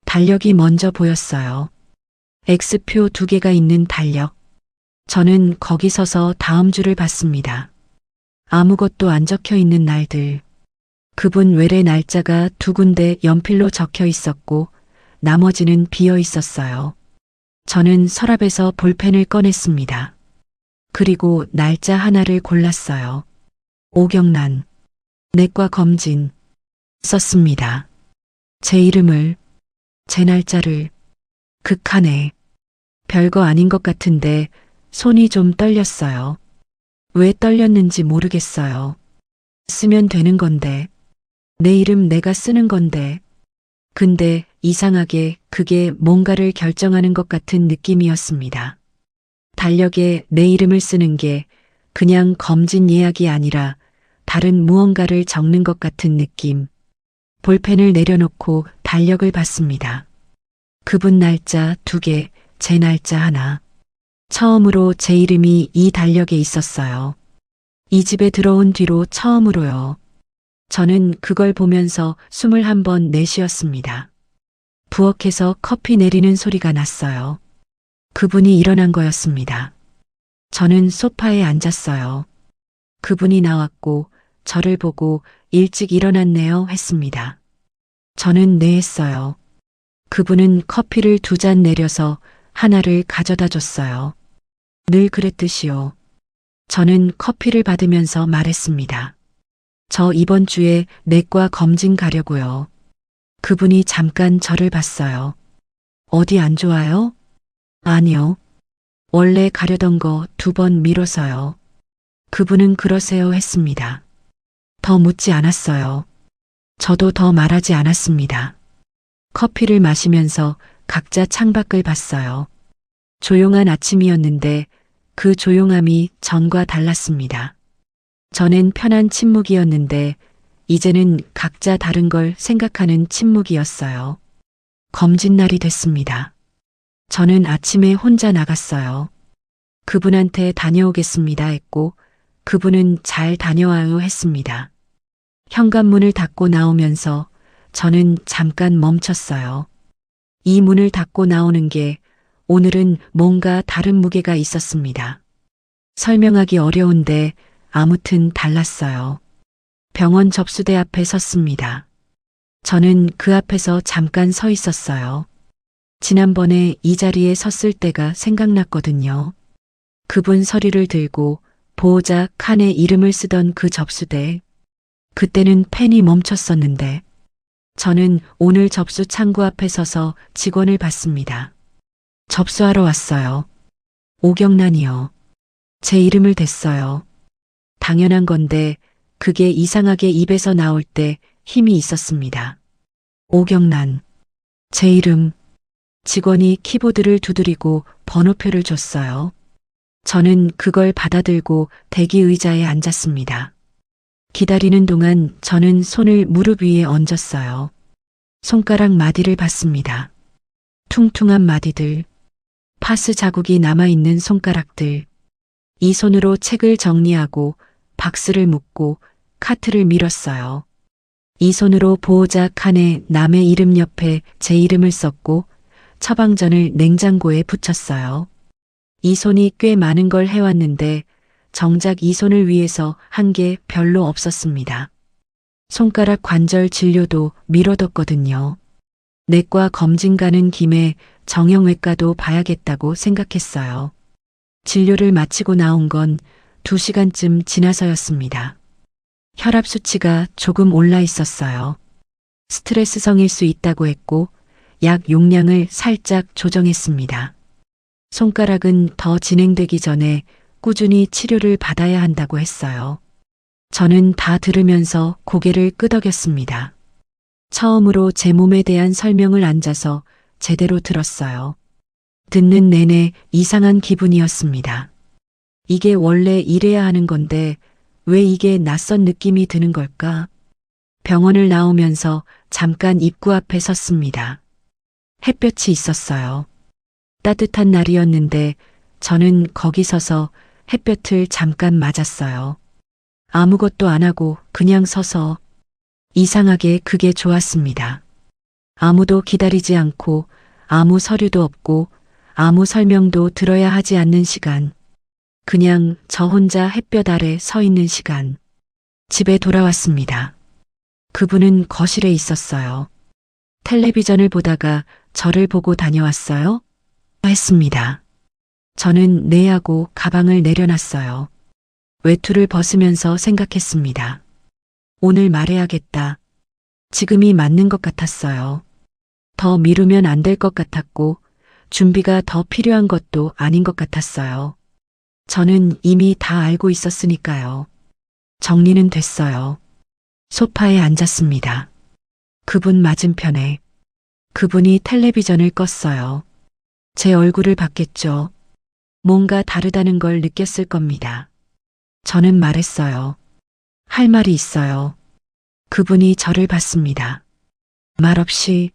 달력이 먼저 보였어요. X표 2개가 있는 달력. 저는 거기 서서 다음 주를 봤습니다. 아무것도 안 적혀 있는 날들. 그분 외래 날짜가 2군데 연필로 적혀 있었고 나머지는 비어 있었어요. 저는 서랍에서 볼펜을 꺼냈습니다. 그리고 날짜 하나를 골랐어요. 오경란. 내과 검진. 썼습니다. 제 이름을, 제 날짜를, 그 칸에. 별거 아닌 것 같은데 손이 좀 떨렸어요. 왜 떨렸는지 모르겠어요. 쓰면 되는 건데. 내 이름 내가 쓰는 건데. 근데 이상하게 그게 뭔가를 결정하는 것 같은 느낌이었습니다. 달력에 내 이름을 쓰는 게 그냥 검진 예약이 아니라 다른 무언가를 적는 것 같은 느낌. 볼펜을 내려놓고 달력을 봤습니다. 그분 날짜 2개, 제 날짜 하나. 처음으로 제 이름이 이 달력에 있었어요. 이 집에 들어온 뒤로 처음으로요. 저는 그걸 보면서 숨을 한 번 내쉬었습니다. 부엌에서 커피 내리는 소리가 났어요. 그분이 일어난 거였습니다. 저는 소파에 앉았어요. 그분이 나왔고 저를 보고 일찍 일어났네요 했습니다. 저는 네 했어요. 그분은 커피를 2잔 내려서 하나를 가져다 줬어요. 늘 그랬듯이요. 저는 커피를 받으면서 말했습니다. 저 이번 주에 내과 검진 가려고요. 그분이 잠깐 저를 봤어요. 어디 안 좋아요? 아니요. 원래 가려던 거 2번 미뤄서요. 그분은 그러세요 했습니다. 더 묻지 않았어요. 저도 더 말하지 않았습니다. 커피를 마시면서 각자 창밖을 봤어요. 조용한 아침이었는데 그 조용함이 전과 달랐습니다. 전엔 편한 침묵이었는데 이제는 각자 다른 걸 생각하는 침묵이었어요. 검진 날이 됐습니다. 저는 아침에 혼자 나갔어요. 그분한테 다녀오겠습니다 했고 그분은 잘 다녀와요 했습니다. 현관문을 닫고 나오면서 저는 잠깐 멈췄어요. 이 문을 닫고 나오는 게 오늘은 뭔가 다른 무게가 있었습니다. 설명하기 어려운데 아무튼 달랐어요. 병원 접수대 앞에 섰습니다. 저는 그 앞에서 잠깐 서 있었어요. 지난번에 이 자리에 섰을 때가 생각났거든요. 그분 서류를 들고 보호자 칸에 이름을 쓰던 그 접수대. 그때는 펜이 멈췄었는데 저는 오늘 접수 창구 앞에 서서 직원을 봤습니다. 접수하러 왔어요. 오경란이요. 제 이름을 댔어요. 당연한 건데 그게 이상하게 입에서 나올 때 힘이 있었습니다. 오경란. 제 이름. 직원이 키보드를 두드리고 번호표를 줬어요. 저는 그걸 받아들고 대기 의자에 앉았습니다. 기다리는 동안 저는 손을 무릎 위에 얹었어요. 손가락 마디를 봤습니다. 퉁퉁한 마디들. 파스 자국이 남아있는 손가락들. 이 손으로 책을 정리하고 박스를 묶고 카트를 밀었어요. 이 손으로 보호자 칸에 남의 이름 옆에 제 이름을 썼고 처방전을 냉장고에 붙였어요. 이 손이 꽤 많은 걸 해왔는데 정작 이 손을 위해서 한 게 별로 없었습니다. 손가락 관절 진료도 미뤄뒀거든요. 내과 검진 가는 김에 정형외과도 봐야겠다고 생각했어요. 진료를 마치고 나온 건 2시간쯤 지나서였습니다. 혈압 수치가 조금 올라 있었어요. 스트레스성일 수 있다고 했고 약 용량을 살짝 조정했습니다. 손가락은 더 진행되기 전에 꾸준히 치료를 받아야 한다고 했어요. 저는 다 들으면서 고개를 끄덕였습니다. 처음으로 제 몸에 대한 설명을 앉아서 제대로 들었어요. 듣는 내내 이상한 기분이었습니다. 이게 원래 이래야 하는 건데 왜 이게 낯선 느낌이 드는 걸까? 병원을 나오면서 잠깐 입구 앞에 섰습니다. 햇볕이 있었어요. 따뜻한 날이었는데 저는 거기 서서 햇볕을 잠깐 맞았어요. 아무것도 안 하고 그냥 서서 이상하게 그게 좋았습니다. 아무도 기다리지 않고 아무 서류도 없고 아무 설명도 들어야 하지 않는 시간. 그냥 저 혼자 햇볕 아래 서 있는 시간. 집에 돌아왔습니다. 그분은 거실에 있었어요. 텔레비전을 보다가 저를 보고 다녀왔어요? 했습니다. 저는 네 하고 가방을 내려놨어요. 외투를 벗으면서 생각했습니다. 오늘 말해야겠다. 지금이 맞는 것 같았어요. 더 미루면 안 될 것 같았고 준비가 더 필요한 것도 아닌 것 같았어요. 저는 이미 다 알고 있었으니까요. 정리는 됐어요. 소파에 앉았습니다. 그분 맞은편에. 그분이 텔레비전을 껐어요. 제 얼굴을 봤겠죠. 뭔가 다르다는 걸 느꼈을 겁니다. 저는 말했어요. 할 말이 있어요. 그분이 저를 봤습니다. 말없이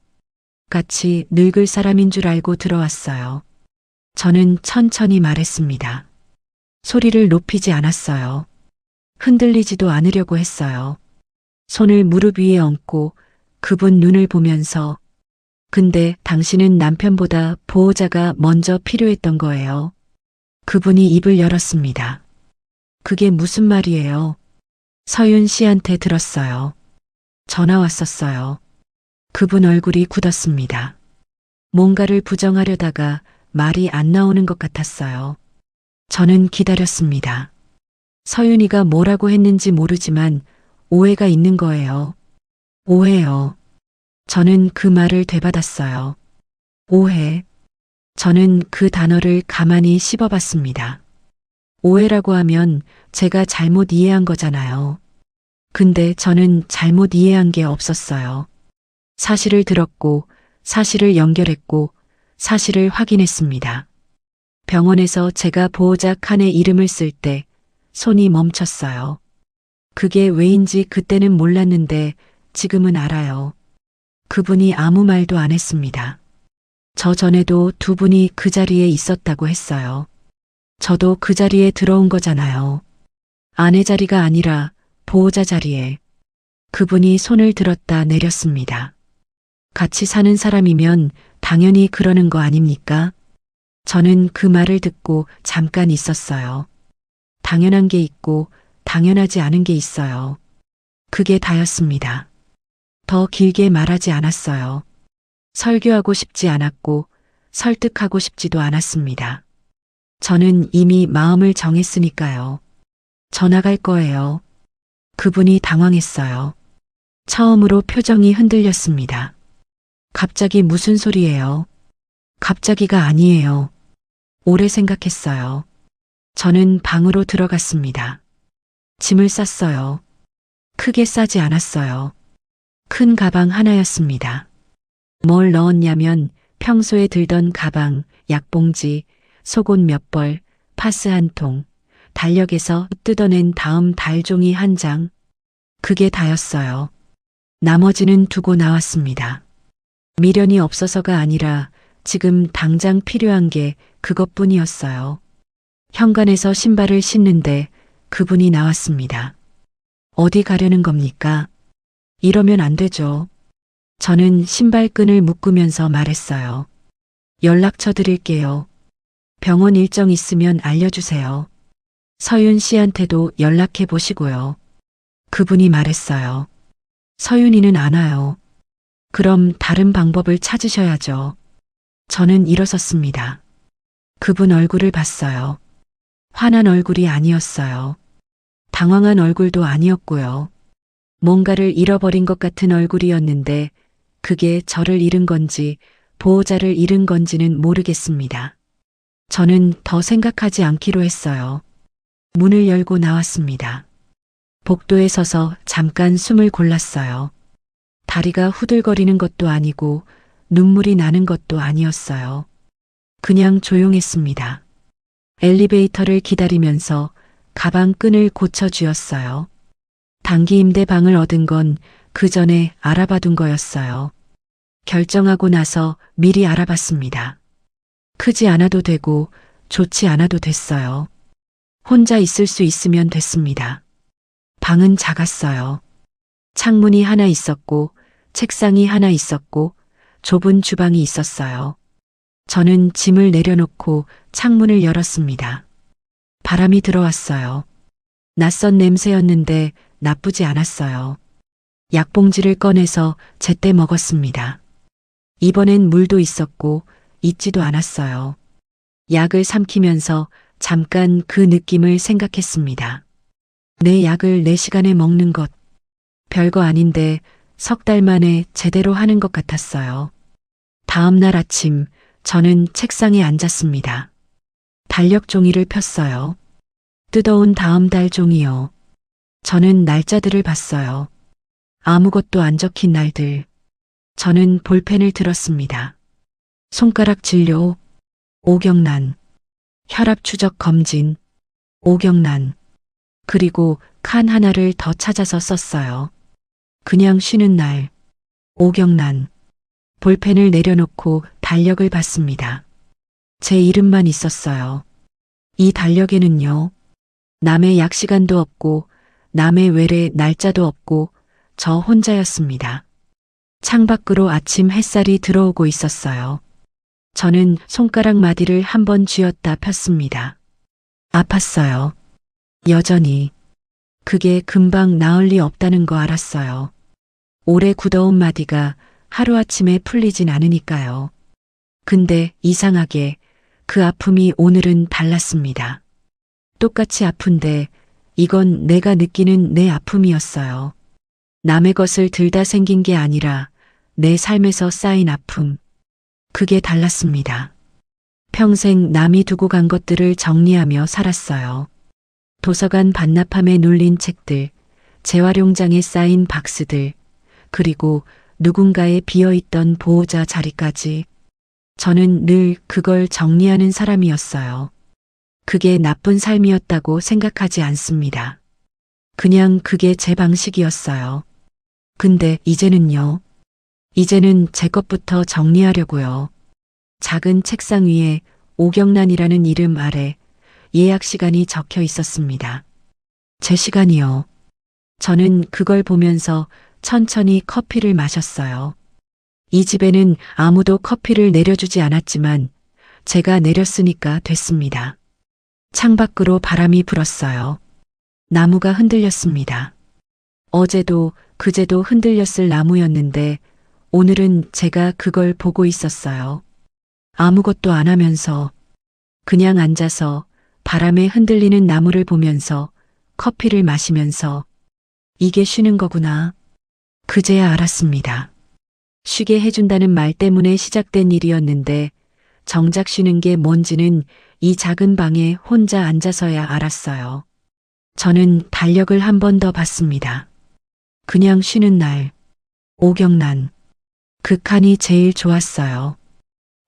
같이 늙을 사람인 줄 알고 들어왔어요. 저는 천천히 말했습니다. 소리를 높이지 않았어요. 흔들리지도 않으려고 했어요. 손을 무릎 위에 얹고 그분 눈을 보면서 근데 당신은 남편보다 보호자가 먼저 필요했던 거예요. 그분이 입을 열었습니다. 그게 무슨 말이에요? 서윤 씨한테 들었어요. 전화 왔었어요. 그분 얼굴이 굳었습니다. 뭔가를 부정하려다가 말이 안 나오는 것 같았어요. 저는 기다렸습니다. 서윤이가 뭐라고 했는지 모르지만 오해가 있는 거예요. 오해요. 저는 그 말을 되받았어요. 오해. 저는 그 단어를 가만히 씹어봤습니다. 오해라고 하면 제가 잘못 이해한 거잖아요. 근데 저는 잘못 이해한 게 없었어요. 사실을 들었고, 사실을 연결했고, 사실을 확인했습니다. 병원에서 제가 보호자 칸의 이름을 쓸 때 손이 멈췄어요. 그게 왜인지 그때는 몰랐는데 지금은 알아요. 그분이 아무 말도 안 했습니다. 저 전에도 두 분이 그 자리에 있었다고 했어요. 저도 그 자리에 들어온 거잖아요. 아내 자리가 아니라 보호자 자리에. 그분이 손을 들었다 내렸습니다. 같이 사는 사람이면 당연히 그러는 거 아닙니까? 저는 그 말을 듣고 잠깐 있었어요. 당연한 게 있고 당연하지 않은 게 있어요. 그게 다였습니다. 더 길게 말하지 않았어요. 설교하고 싶지 않았고 설득하고 싶지도 않았습니다. 저는 이미 마음을 정했으니까요. 전화 갈 거예요. 그분이 당황했어요. 처음으로 표정이 흔들렸습니다. 갑자기 무슨 소리예요? 갑자기가 아니에요. 오래 생각했어요. 저는 방으로 들어갔습니다. 짐을 쌌어요. 크게 싸지 않았어요. 큰 가방 하나였습니다. 뭘 넣었냐면 평소에 들던 가방, 약봉지, 속옷 몇 벌, 파스 한 통, 달력에서 뜯어낸 다음 달종이 한 장. 그게 다였어요. 나머지는 두고 나왔습니다. 미련이 없어서가 아니라 지금 당장 필요한 게 그것뿐이었어요. 현관에서 신발을 신는데 그분이 나왔습니다. 어디 가려는 겁니까? 이러면 안 되죠. 저는 신발끈을 묶으면서 말했어요. 연락처 드릴게요. 병원 일정 있으면 알려주세요. 서윤 씨한테도 연락해 보시고요. 그분이 말했어요. 서윤이는 안 와요. 그럼 다른 방법을 찾으셔야죠. 저는 일어섰습니다. 그분 얼굴을 봤어요. 화난 얼굴이 아니었어요. 당황한 얼굴도 아니었고요. 뭔가를 잃어버린 것 같은 얼굴이었는데 그게 저를 잃은 건지 보호자를 잃은 건지는 모르겠습니다. 저는 더 생각하지 않기로 했어요. 문을 열고 나왔습니다. 복도에 서서 잠깐 숨을 골랐어요. 다리가 후들거리는 것도 아니고 눈물이 나는 것도 아니었어요. 그냥 조용했습니다. 엘리베이터를 기다리면서 가방 끈을 고쳐주었어요. 단기 임대 방을 얻은 건 그 전에 알아봐둔 거였어요. 결정하고 나서 미리 알아봤습니다. 크지 않아도 되고 좋지 않아도 됐어요. 혼자 있을 수 있으면 됐습니다. 방은 작았어요. 창문이 하나 있었고 책상이 하나 있었고 좁은 주방이 있었어요. 저는 짐을 내려놓고 창문을 열었습니다. 바람이 들어왔어요. 낯선 냄새였는데 나쁘지 않았어요. 약봉지를 꺼내서 제때 먹었습니다. 이번엔 물도 있었고 잊지도 않았어요. 약을 삼키면서 잠깐 그 느낌을 생각했습니다. 내 약을 4시간에 먹는 것. 별거 아닌데 석 달 만에 제대로 하는 것 같았어요. 다음 날 아침 저는 책상에 앉았습니다. 달력 종이를 폈어요. 뜯어온 다음 달 종이요. 저는 날짜들을 봤어요. 아무것도 안 적힌 날들. 저는 볼펜을 들었습니다. 손가락 진료, 오경란, 혈압 추적 검진, 오경란, 그리고 칸 하나를 더 찾아서 썼어요. 그냥 쉬는 날, 오경란. 볼펜을 내려놓고 달력을 봤습니다. 제 이름만 있었어요. 이 달력에는요, 남의 약 시간도 없고, 남의 외래 날짜도 없고, 저 혼자였습니다. 창밖으로 아침 햇살이 들어오고 있었어요. 저는 손가락 마디를 한번 쥐었다 폈습니다. 아팠어요. 여전히. 그게 금방 나을 리 없다는 거 알았어요. 오래 굳어온 마디가 하루아침에 풀리진 않으니까요. 근데 이상하게 그 아픔이 오늘은 달랐습니다. 똑같이 아픈데 이건 내가 느끼는 내 아픔이었어요. 남의 것을 들다 생긴 게 아니라 내 삶에서 쌓인 아픔. 그게 달랐습니다. 평생 남이 두고 간 것들을 정리하며 살았어요. 도서관 반납함에 눌린 책들, 재활용장에 쌓인 박스들, 그리고 누군가의 비어있던 보호자 자리까지. 저는 늘 그걸 정리하는 사람이었어요. 그게 나쁜 삶이었다고 생각하지 않습니다. 그냥 그게 제 방식이었어요. 근데 이제는요. 이제는 제 것부터 정리하려고요. 작은 책상 위에 오경란이라는 이름 아래 예약 시간이 적혀 있었습니다. 제 시간이요. 저는 그걸 보면서 천천히 커피를 마셨어요. 이 집에는 아무도 커피를 내려주지 않았지만 제가 내렸으니까 됐습니다. 창밖으로 바람이 불었어요. 나무가 흔들렸습니다. 어제도 그제도 흔들렸을 나무였는데 오늘은 제가 그걸 보고 있었어요. 아무것도 안 하면서 그냥 앉아서 바람에 흔들리는 나무를 보면서 커피를 마시면서 이게 쉬는 거구나. 그제야 알았습니다. 쉬게 해준다는 말 때문에 시작된 일이었는데 정작 쉬는 게 뭔지는 이 작은 방에 혼자 앉아서야 알았어요. 저는 달력을 한 번 더 봤습니다. 그냥 쉬는 날, 오경란. 그 칸이 제일 좋았어요.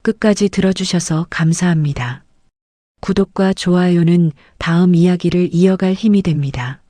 끝까지 들어주셔서 감사합니다. 구독과 좋아요는 다음 이야기를 이어갈 힘이 됩니다.